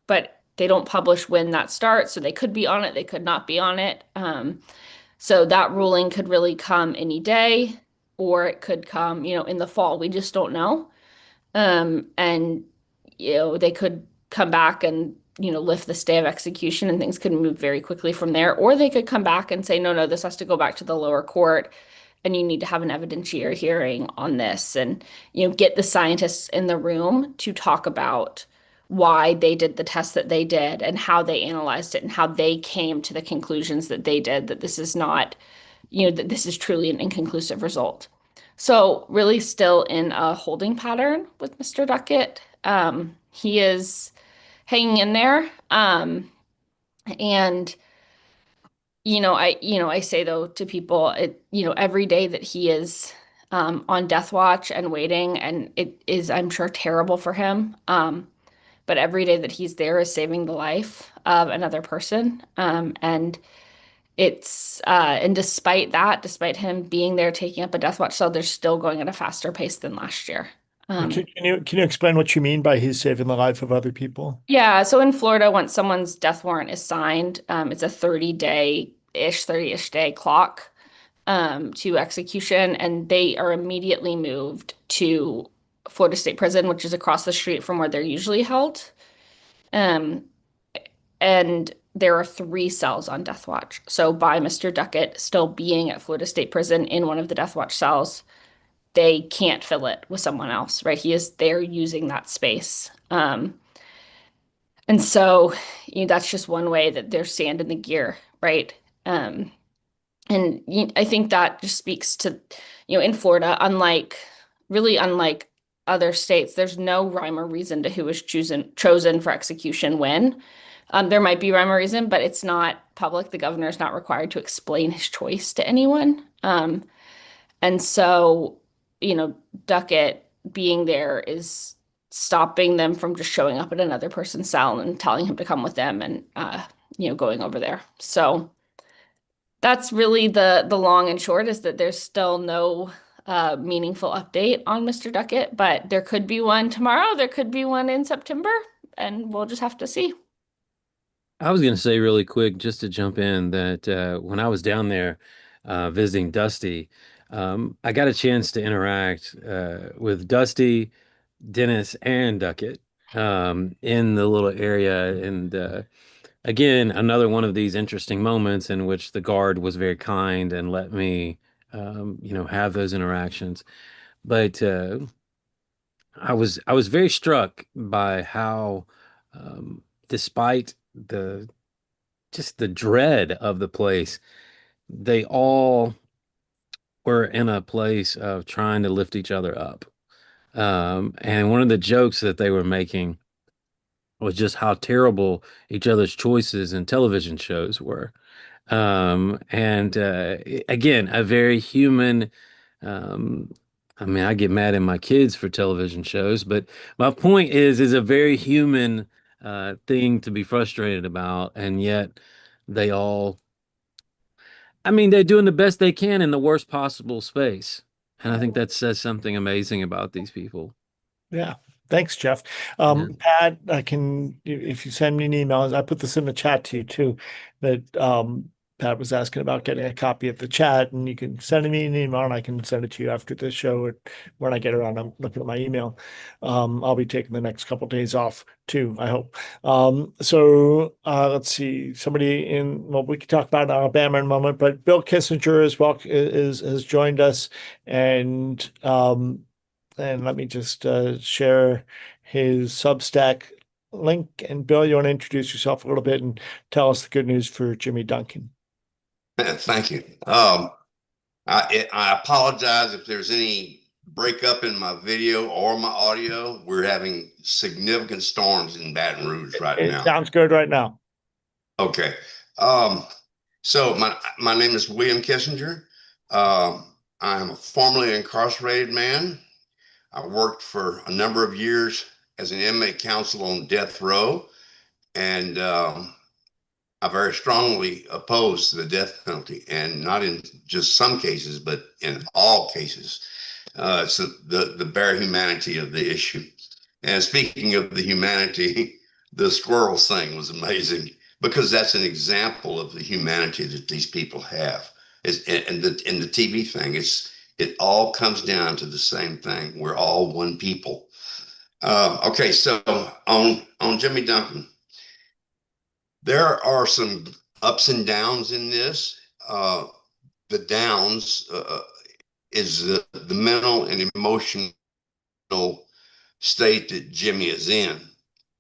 but they don't publish when that starts. So they could be on it, they could not be on it. So that ruling could really come any day, or it could come, in the fall. We just don't know. And, they could come back and, lift the stay of execution and things could move very quickly from there. Or they could come back and say, no, this has to go back to the lower court and you need to have an evidentiary hearing on this and, get the scientists in the room to talk about why they did the test that they did and how they analyzed it and how they came to the conclusions that they did, that this is not, that this is truly an inconclusive result. So really still in a holding pattern with Mr. Duckett. He is hanging in there. And I say though to people, every day that he is on death watch and waiting, and it is, I'm sure, terrible for him. But every day that he's there is saving the life of another person. And despite that, despite him being there taking up a death watch cell, they're still going at a faster pace than last year. Can you explain what you mean by he's saving the life of other people? Yeah, so in Florida, once someone's death warrant is signed, it's a 30-ish day clock to execution, and they are immediately moved to Florida State Prison, which is across the street from where they're usually held. Um, and there are 3 cells on death watch. So by Mr. Duckett still being at Florida State Prison in one of the death watch cells, they can't fill it with someone else, right? He is there using that space. And so, that's just one way that there's sand in the gear, right? I think that just speaks to, in Florida, really unlike other states, there's no rhyme or reason to who was chosen for execution when. There might be rhyme or reason, but it's not public. The governor is not required to explain his choice to anyone. And so, Duckett being there is stopping them from just showing up at another person's cell and telling him to come with them and, going over there. So that's really the long and short, is that there's still no meaningful update on Mr. Duckett, but there could be one tomorrow. There could be one in September, and we'll just have to see. I was going to say really quick, just to jump in, that when I was down there visiting Dusty, I got a chance to interact with Dusty, Dennis, and Duckett in the little area. And again, another one of these interesting moments in which the guard was very kind and let me, have those interactions. But I was very struck by how, despite the dread of the place, they all were in a place of trying to lift each other up. And one of the jokes that they were making was just how terrible each other's choices in television shows were. And again, a very human. I mean, I get mad at my kids for television shows, but my point is a very human thing to be frustrated about, and yet they all. I mean, they're doing the best they can in the worst possible space, and I think that says something amazing about these people. Yeah. Thanks, Jeff. Yeah. Pat, if you send me an email, I put this in the chat to you too, that Pat was asking about getting a copy of the chat, and you can send me an email and I can send it to you after the show or when I get around. I'm looking at my email. I'll be taking the next couple of days off too, I hope. So let's see, we can talk about Alabama in a moment, but Bill Kissinger has joined us, and let me just share his Substack link. And Bill, you want to introduce yourself a little bit and tell us the good news for Jimmy Duncan? Thank you. I apologize if there's any breakup in my video or my audio. We're having significant storms in Baton Rouge right now. It sounds good right now. Okay. So my name is William Kissinger. I am a formerly incarcerated man. I worked for a number of years as an inmate counsel on death row, and I very strongly oppose the death penalty, and not in just some cases, but in all cases. So the bare humanity of the issue. And speaking of the humanity, the squirrels thing was amazing, because that's an example of the humanity that these people have. And the TV thing, it all comes down to the same thing. We're all one people. Okay, so on Jimmy Duncan, there are some ups and downs in this. The downs is the mental and emotional state that Jimmy is in.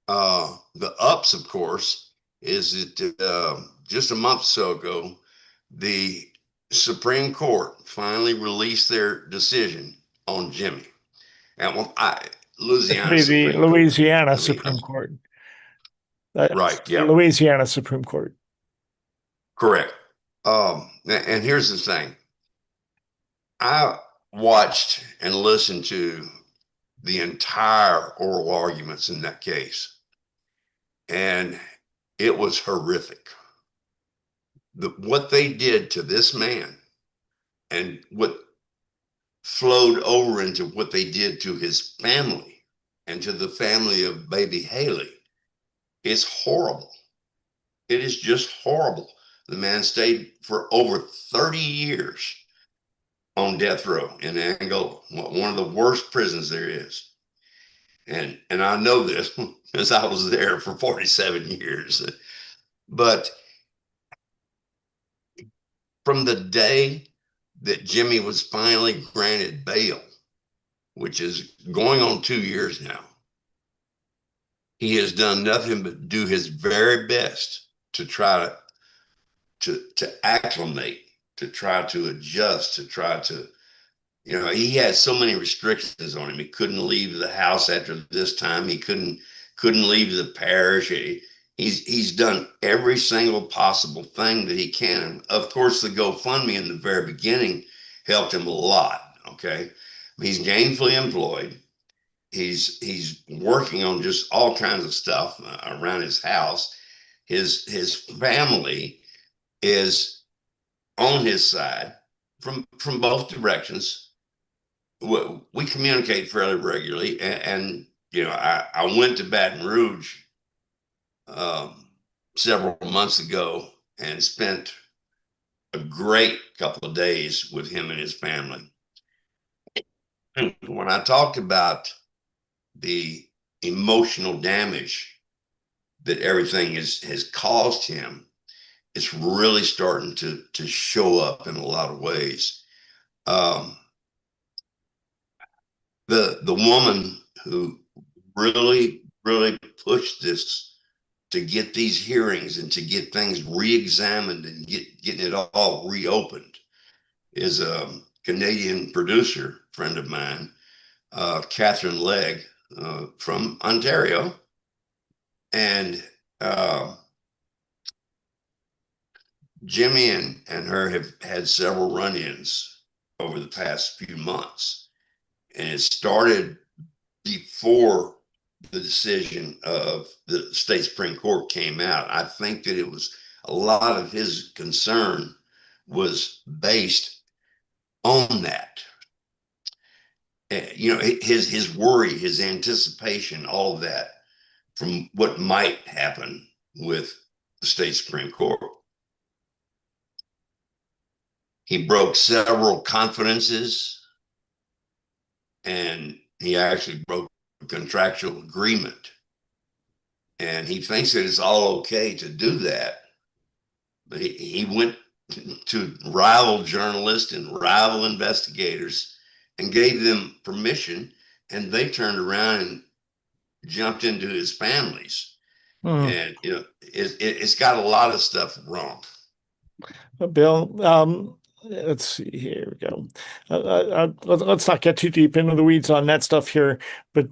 The ups, of course, is that just a month or so ago, the Supreme Court finally released their decision on Jimmy. And This would Louisiana be the Supreme Court. Louisiana I mean, Supreme Court. right, That's the yeah, Louisiana Supreme Court. correct. And here's the thing. I watched and listened to the entire oral arguments in that case, and it was horrific. What they did to this man and what flowed over into what they did to his family and to the family of baby Haley is horrible. It is just horrible. The man stayed for over 30 years on death row in Angola, one of the worst prisons there is. And I know this because I was there for 47 years. But from the day that Jimmy was finally granted bail, which is going on 2 years now, he has done nothing but do his very best to try to acclimate, to try to adjust, to try to, he had so many restrictions on him. He couldn't leave the house after this time. He couldn't leave the parish. He's done every single possible thing that he can. Of course, the GoFundMe in the very beginning helped him a lot. Okay, he's gainfully employed. He's working on just all kinds of stuff around his house. His family is on his side from both directions. We communicate fairly regularly, and I went to Baton Rouge several months ago and spent a great couple of days with him and his family. When I talked about the emotional damage that everything has caused him, it's really starting to show up in a lot of ways. The woman who really pushed this to get these hearings and to get things re-examined and getting it all reopened is a Canadian producer friend of mine, Catherine Legg, from Ontario. And Jimmy and her have had several run-ins over the past few months. And it started before the decision of the state Supreme Court came out. I think that it was a lot of his concern was based on that. His worry, his anticipation, all of that from what might happen with the state Supreme Court. He broke several confidences, and he actually broke a contractual agreement. And he thinks that it's all okay to do that. But he went to rival journalists and rival investigators and gave them permission, and they turned around and jumped into his families. And it's got a lot of stuff wrong. Bill, let's see, here we go. Let's not get too deep into the weeds on that stuff here, but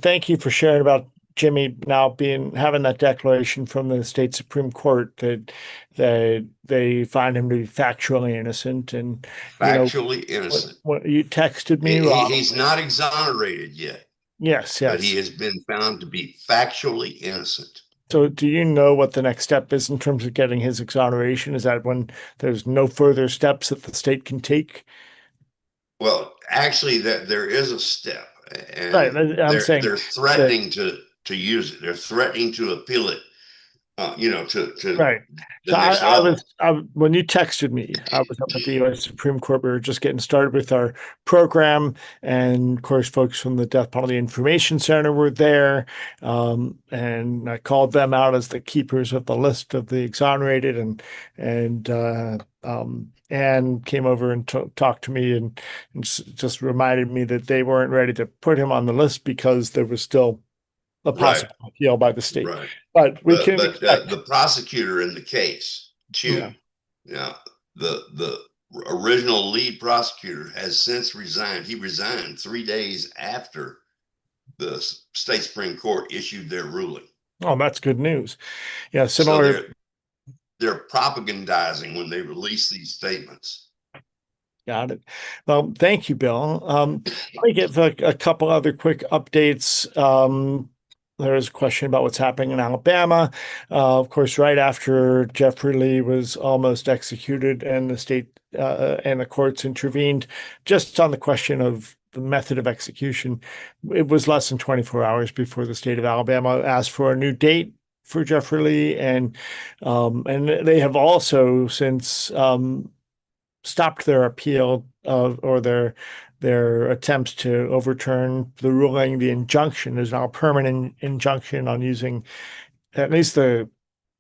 thank you for sharing about Jimmy now having that declaration from the state Supreme Court that they find him to be factually innocent. And factually innocent. What you texted me, he's not exonerated yet. Yes, but he has been found to be factually innocent. So do you know what the next step is in terms of getting his exoneration? Is that when there's no further steps that the state can take? Well, actually, there is a step, and right, I'm saying they're threatening to use it. They're threatening to appeal it to Right. the So next level. when you texted me, I was up at the U.S. Supreme Court. We were just getting started with our program. And of course, folks from the Death Penalty Information Center were there. And I called them out as the keepers of the list of the exonerated and came over and talked to me and just reminded me that they weren't ready to put him on the list because there was still a Right, possible appeal by the state. right. But we But can expect. the prosecutor in the case, Yeah. Chu, yeah, the original lead prosecutor has since resigned. He resigned 3 days after the state Supreme Court issued their ruling. Oh, that's good news. Yeah, So similar. they're propagandizing when they release these statements. Got it. Well, thank you, Bill. Let me give a couple other quick updates. There's a question about what's happening in Alabama. Of course, right after Jeffrey Lee was almost executed and the state and the courts intervened just on the question of the method of execution, it was less than 24 hours before the state of Alabama asked for a new date for Jeffrey Lee, and they have also since stopped their appeal or their attempts to overturn the ruling. The injunction is now a permanent injunction on using at least the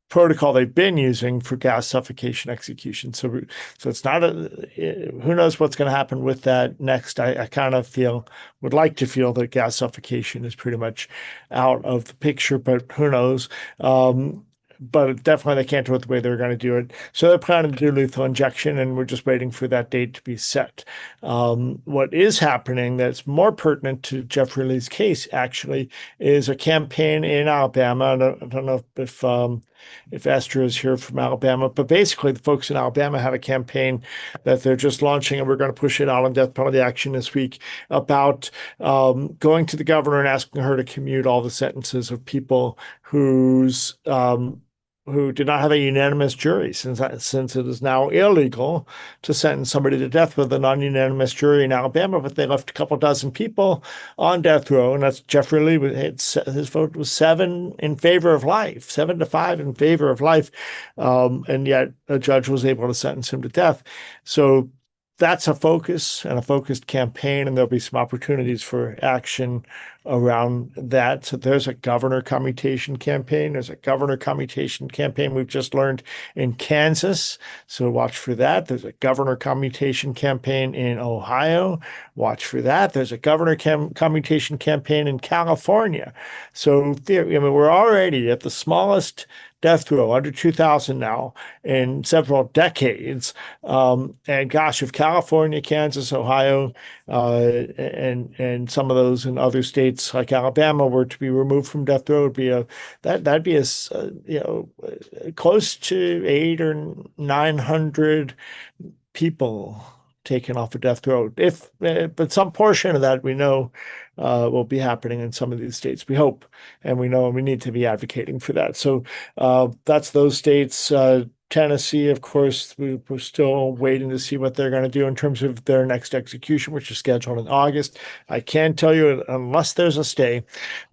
protocol they've been using for gas suffocation execution. So it's not who knows what's going to happen with that next. I kind of would like to feel that gas suffocation is pretty much out of the picture, but who knows? But definitely they can't do it the way they're going to do it. So they're planning to do lethal injection, and we're just waiting for that date to be set. What is happening that's more pertinent to Jeffrey Lee's case actually is a campaign in Alabama. I don't know if Esther is here from Alabama, but basically the folks in Alabama have a campaign that they're just launching, and we're going to push it out on Death Penalty Action this week about going to the governor and asking her to commute all the sentences of people who did not have a unanimous jury, since it is now illegal to sentence somebody to death with a non-unanimous jury in Alabama. But they left a couple dozen people on death row, and that's Jeffrey Lee. His vote was 7 in favor of life, 7-5 in favor of life, and yet a judge was able to sentence him to death. So that's a focus and a focused campaign, and there'll be some opportunities for action around that. So there's a governor commutation campaign. There's a governor commutation campaign we've just learned in Kansas. So watch for that. There's a governor commutation campaign in Ohio. Watch for that. There's a governor commutation campaign in California. So we're already at the smallest death row, under 2,000 now in several decades. And gosh, if California, Kansas, Ohio, and some of those in other states like Alabama were to be removed from death row, that'd be close to 800 or 900 people taken off of death row. But some portion of that we know will be happening in some of these states. We hope, and we know, and we need to be advocating for that. So that's those states. Tennessee, of course, we're still waiting to see what they're going to do in terms of their next execution, which is scheduled in August. I can tell you, unless there's a stay,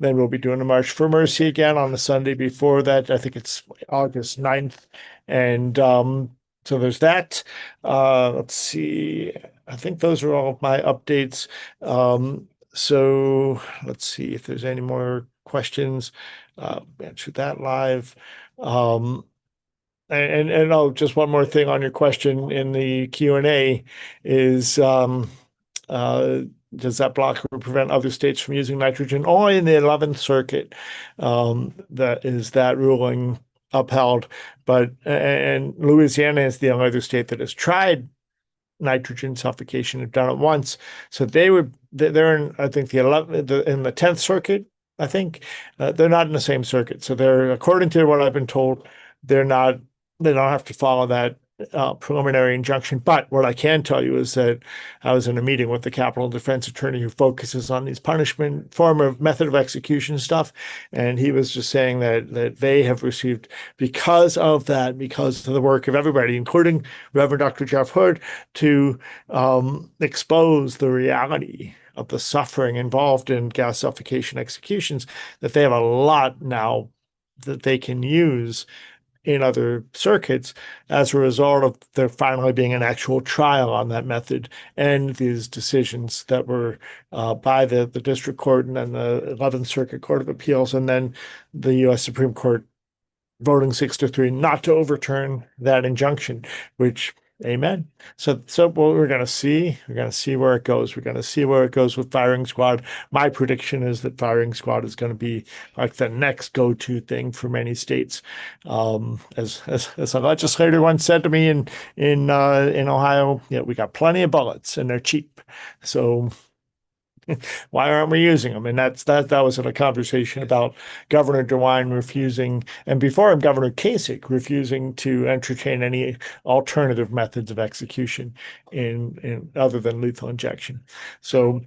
then we'll be doing a March for Mercy again on the Sunday before that. I think it's August 9th. And so there's that. Let's see. I think those are all of my updates. So let's see if there's any more questions. Answer that live. And oh, just one more thing on your question in the Q&A is does that block or prevent other states from using nitrogen? Only in the 11th Circuit that ruling upheld, but and Louisiana is the only other state that has tried nitrogen suffocation, have done it once. So they're in, I think, in the 10th Circuit. I think they're not in the same circuit. So they're, according to what I've been told, they don't have to follow that preliminary injunction. But what I can tell you is that I was in a meeting with the capital defense attorney who focuses on these punishment form of method of execution stuff. And he was just saying that they have received, because of the work of everybody, including Reverend Dr. Jeff Hood, to expose the reality of the suffering involved in gas suffocation executions, that they have a lot now that they can use in other circuits as a result of there finally being an actual trial on that method and these decisions that were by the district court and then the 11th Circuit Court of Appeals and then the U.S. Supreme Court voting 6-3 not to overturn that injunction, which amen. So what we're going to see where it goes. We're going to see where it goes with firing squad. My prediction is that firing squad is going to be like the next go-to thing for many states. As a legislator once said to me in Ohio, yeah, we got plenty of bullets and they're cheap. So why aren't we using them? And that was in a conversation about Governor DeWine refusing, and before him, Governor Kasich refusing to entertain any alternative methods of execution in other than lethal injection. So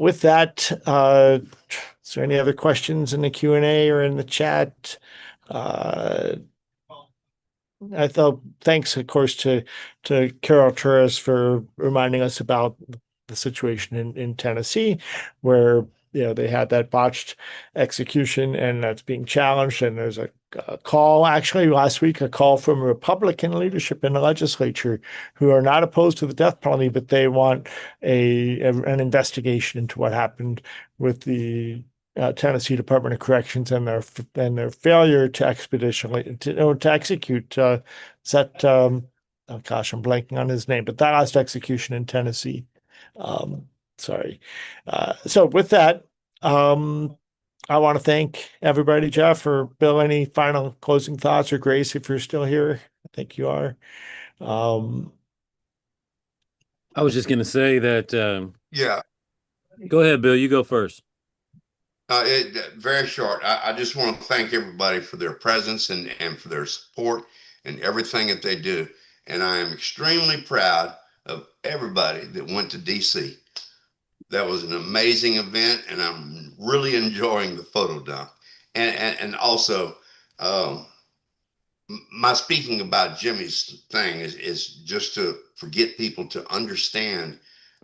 with that, is there any other questions in the Q&A or in the chat? I thought thanks, of course, to Carol Torres for reminding us about the situation in Tennessee, where they had that botched execution and that's being challenged. And there's a call, actually last week, a call from Republican leadership in the legislature who are not opposed to the death penalty, but they want an investigation into what happened with the Tennessee Department of Corrections and their failure to expeditionally to execute. Oh gosh, I'm blanking on his name, but that last execution in Tennessee. Sorry. So with that, I want to thank everybody, Jeff or Bill. Any final closing thoughts, or Grace, if you're still here? I think you are. I was just going to say that. Yeah. Go ahead, Bill. You go first. Very short. I just want to thank everybody for their presence and for their support and everything that they do. And I am extremely proud of everybody that went to DC. That was an amazing event, and I'm really enjoying the photo dump. And also, my speaking about Jimmy's thing is just to forget people to understand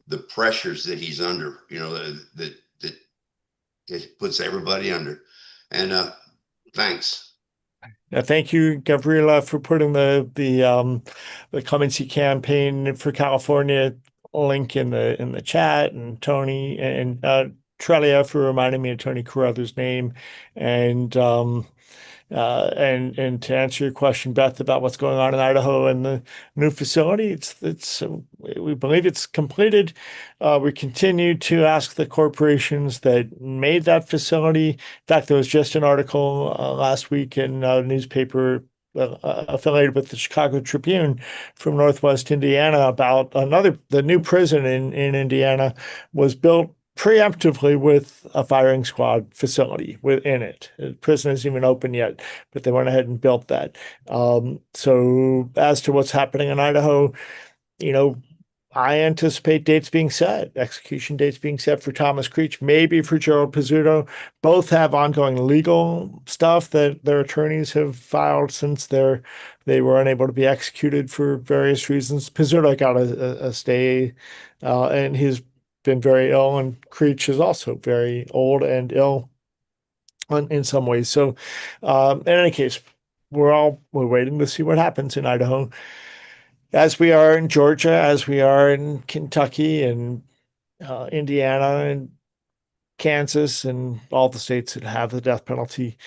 the pressures that he's under. That it puts everybody under. And thanks. Thank you, Gabriela, for putting the clemency campaign for California link in the chat, and Tony and Trelia for reminding me of Tony Carruthers' name, and to answer your question, Beth, about what's going on in Idaho and the new facility, we believe it's completed. We continue to ask the corporations that made that facility. In fact, there was just an article last week in a newspaper affiliated with the Chicago Tribune from Northwest Indiana about the new prison in Indiana was built preemptively with a firing squad facility within it. The prison isn't even open yet, but they went ahead and built that. So as to what's happening in Idaho, I anticipate dates being set, execution dates being set for Thomas Creech, maybe for Gerald Pizzuto. Both have ongoing legal stuff that their attorneys have filed since they were unable to be executed for various reasons. Pizzuto got a stay, and he's been very ill, and Creech is also very old and ill in some ways. So in any case, we're waiting to see what happens in Idaho, as we are in Georgia, as we are in Kentucky and Indiana and Kansas and all the states that have the death penalty.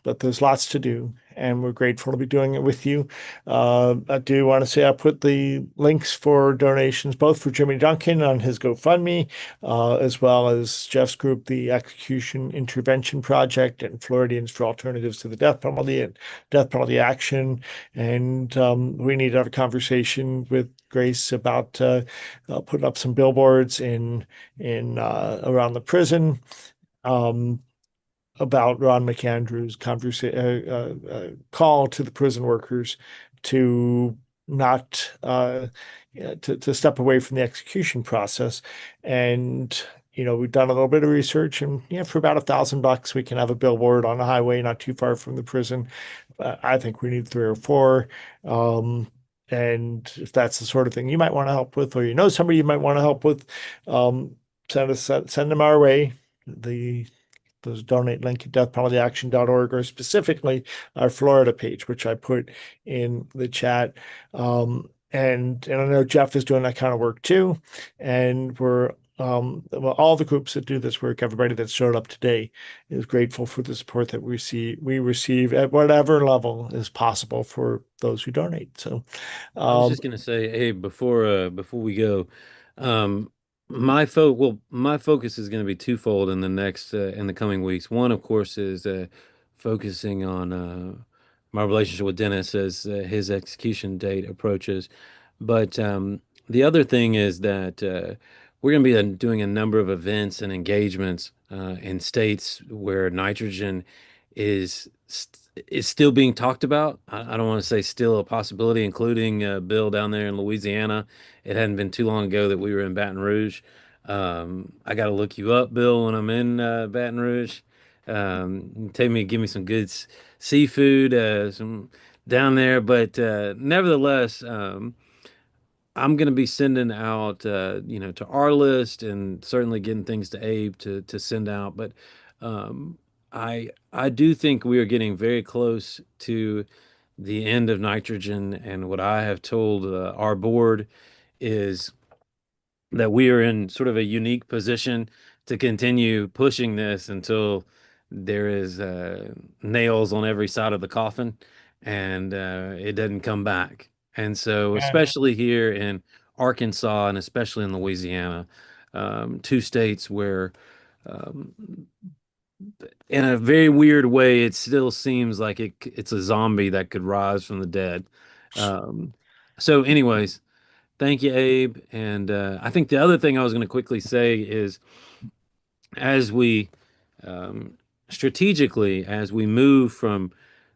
But there's lots to do, and we're grateful to be doing it with you. I do want to say I put the links for donations, both for Jimmy Duncan on his GoFundMe, as well as Jeff's group, the Execution Intervention Project, and Floridians for Alternatives to the Death Penalty and Death Penalty Action. And we need to have a conversation with Grace about putting up some billboards in around the prison. About Ron McAndrew's call to the prison workers to not to step away from the execution process. And we've done a little bit of research, and for about $1,000 we can have a billboard on a highway not too far from the prison. I think we need 3 or 4. And if that's the sort of thing you might want to help with, or somebody you might want to help with, send them our way. The those donate link at deathpenaltyaction.org, or specifically our Florida page, which I put in the chat. And I know Jeff is doing that kind of work too. And we're well, all the groups that do this work, everybody that showed up today is grateful for the support that we receive at whatever level is possible for those who donate. So I was just gonna say, hey, before we go, my focus is gonna be twofold in the coming weeks. One, of course, is focusing on my relationship with Dennis as his execution date approaches. But the other thing is that we're going to be doing a number of events and engagements in states where nitrogen is still being talked about. I don't want to say still a possibility, including Bill down there in Louisiana. It hadn't been too long ago that we were in Baton Rouge. I got to look you up, Bill, when I'm in Baton Rouge. Give me some good seafood, some down there. But nevertheless, I'm going to be sending out, to our list, and certainly getting things to Abe to send out. But um, I do think we are getting very close to the end of nitrogen, and what I have told our board is that we are in sort of a unique position to continue pushing this until there is nails on every side of the coffin, and it doesn't come back. And so, especially here in Arkansas and especially in Louisiana, two states where, um, in a very weird way, it still seems like it's a zombie that could rise from the dead. Um, so, anyways, thank you, Abe. And I think the other thing I was going to quickly say is, as we um, strategically, as we move from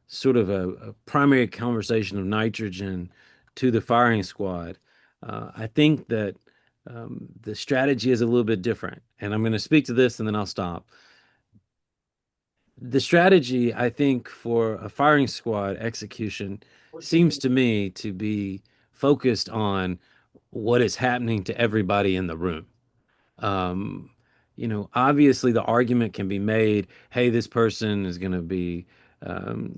sort of a primary conversation of nitrogen to the firing squad, I think that the strategy is a little bit different. And I'm going to speak to this and then I'll stop. The strategy, I think, for a firing squad execution seems to me to be focused on what is happening to everybody in the room. Um, Obviously the argument can be made, hey, this person is going to be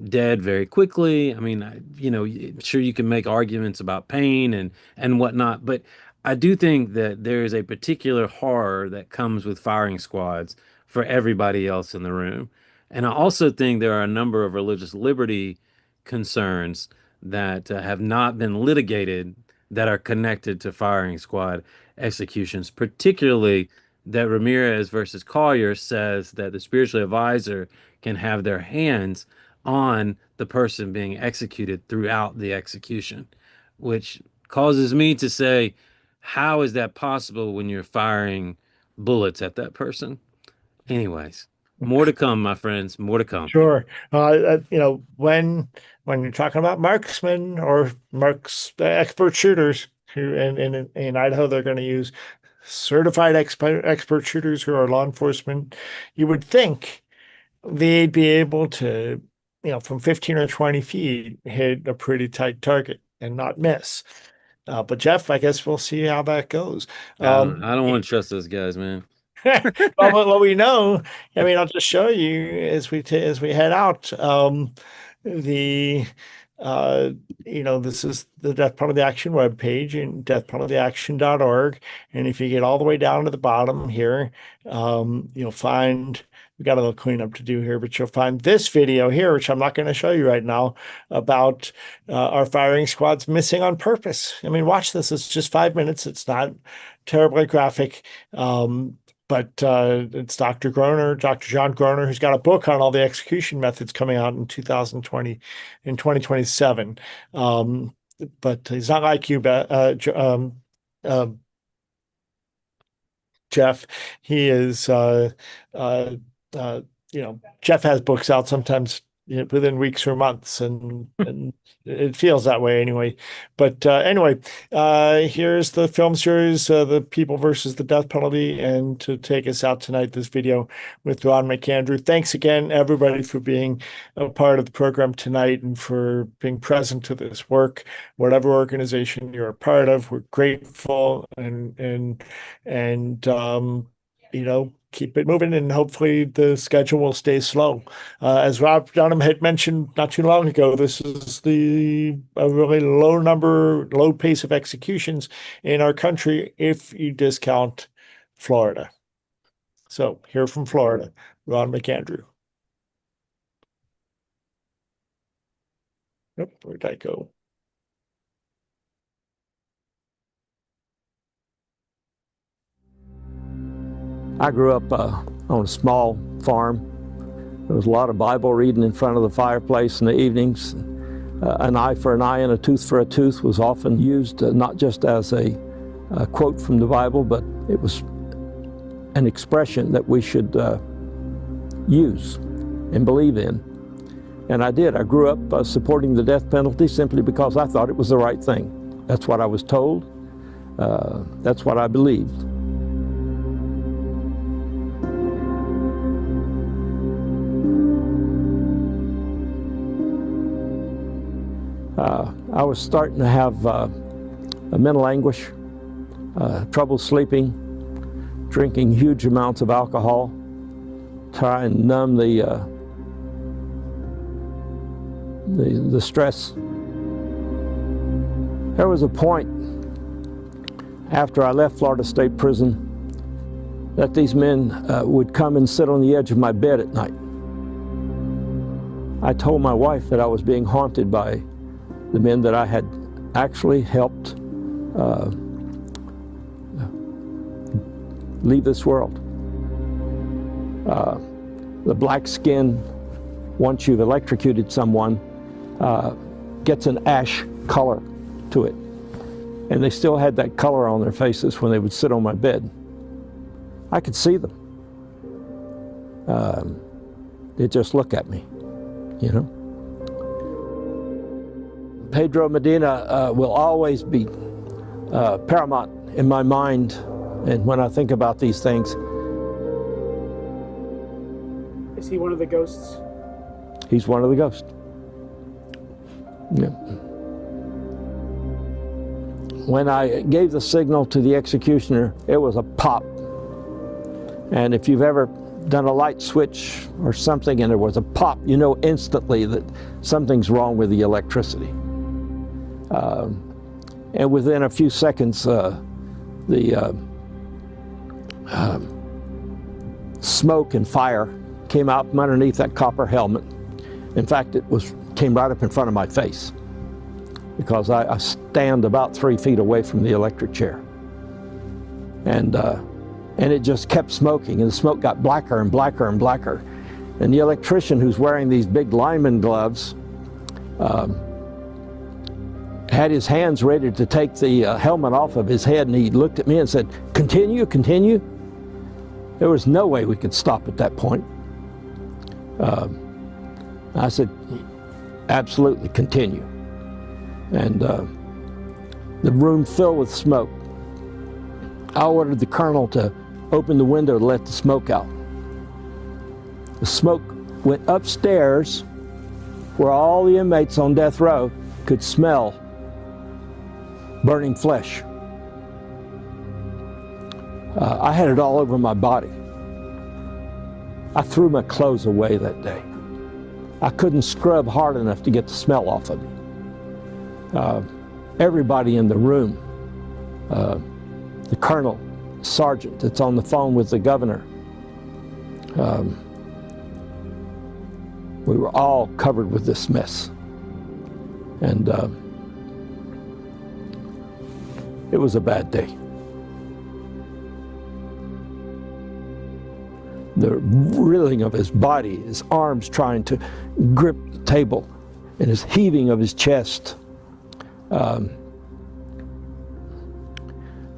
dead very quickly. I mean, sure, you can make arguments about pain and whatnot, but I do think that there is a particular horror that comes with firing squads for everybody else in the room. And I also think there are a number of religious liberty concerns that have not been litigated that are connected to firing squad executions, particularly that Ramirez versus Collier says that the spiritual advisor can have their hands on the person being executed throughout the execution, which causes me to say, how is that possible when you're firing bullets at that person? Anyways, more to come, my friends, more to come. Sure. When you're talking about marksmen or expert shooters who in Idaho, they're going to use certified expert shooters who are law enforcement. You would think they'd be able to, from 15 or 20 feet, hit a pretty tight target and not miss. But Jeff, I guess we'll see how that goes. I don't want to trust those guys, man. Well, what we know, I mean, I'll just show you as we head out. The this is the Death Penalty Action webpage and deathpenaltyaction.org. And if you get all the way down to the bottom here, you'll find, we got a little cleanup to do here, but you'll find this video here, which I'm not going to show you right now, about our firing squads missing on purpose. I mean, watch this. It's just 5 minutes. It's not terribly graphic. But it's Dr. John Groner, who's got a book on all the execution methods coming out in 2027. But he's not like you, Jeff. He is, Jeff has books out sometimes within weeks or months, and it feels that way anyway. But anyway, here's the film series, The People versus the Death Penalty, and to take us out tonight, this video with Ron McAndrew. Thanks again, everybody, for being a part of the program tonight and for being present to this work. Whatever organization you're a part of, we're grateful, and keep it moving, and hopefully the schedule will stay slow. As Rob Dunham had mentioned not too long ago, this is a really low pace of executions in our country if you discount Florida. So here from Florida, Ron McAndrew. Nope, where'd I go? I grew up on a small farm. There was a lot of Bible reading in front of the fireplace in the evenings. An eye for an eye and a tooth for a tooth was often used not just as a quote from the Bible, but it was an expression that we should use and believe in. And I did. I grew up supporting the death penalty simply because I thought it was the right thing. That's what I was told. That's what I believed. I was starting to have a mental anguish, trouble sleeping, drinking huge amounts of alcohol, try and numb the stress. There was a point after I left Florida State Prison that these men would come and sit on the edge of my bed at night. I told my wife that I was being haunted by the men that I had actually helped leave this world. The black skin, once you've electrocuted someone, gets an ash color to it. And they still had that color on their faces when they would sit on my bed. I could see them. They'd just look at me, you know. Pedro Medina will always be paramount in my mind and when I think about these things. Is he one of the ghosts? He's one of the ghosts. Yeah. When I gave the signal to the executioner, it was a pop. And if you've ever done a light switch or something and there was a pop, you know instantly that something's wrong with the electricity. And within a few seconds, the smoke and fire came out from underneath that copper helmet. In fact, came right up in front of my face because I stand about 3 feet away from the electric chair. And it just kept smoking, and the smoke got blacker and blacker and blacker. And the electrician, who's wearing these big lineman gloves, had his hands ready to take the helmet off of his head, and he looked at me and said, "Continue, continue." There was no way we could stop at that point. I said, "Absolutely, continue." And the room filled with smoke. I ordered the colonel to open the window to let the smoke out. The smoke went upstairs where all the inmates on death row could smell burning flesh. I had it all over my body. I threw my clothes away that day. I couldn't scrub hard enough to get the smell off of me. Everybody in the room, the colonel, sergeant that's on the phone with the governor, we were all covered with this mess. And it was a bad day. The wriggling of his body, his arms trying to grip the table, and his heaving of his chest.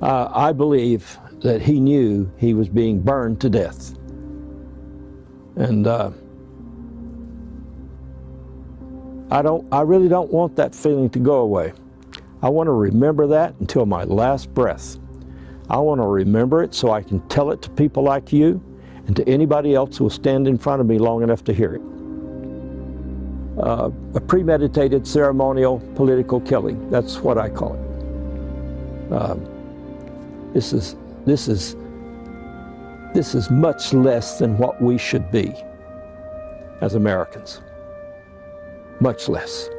I believe that he knew he was being burned to death. And I really don't want that feeling to go away. I want to remember that until my last breath. I want to remember it so I can tell it to people like you and to anybody else who will stand in front of me long enough to hear it. A premeditated ceremonial political killing, that's what I call it. This this is much less than what we should be as Americans. Much less.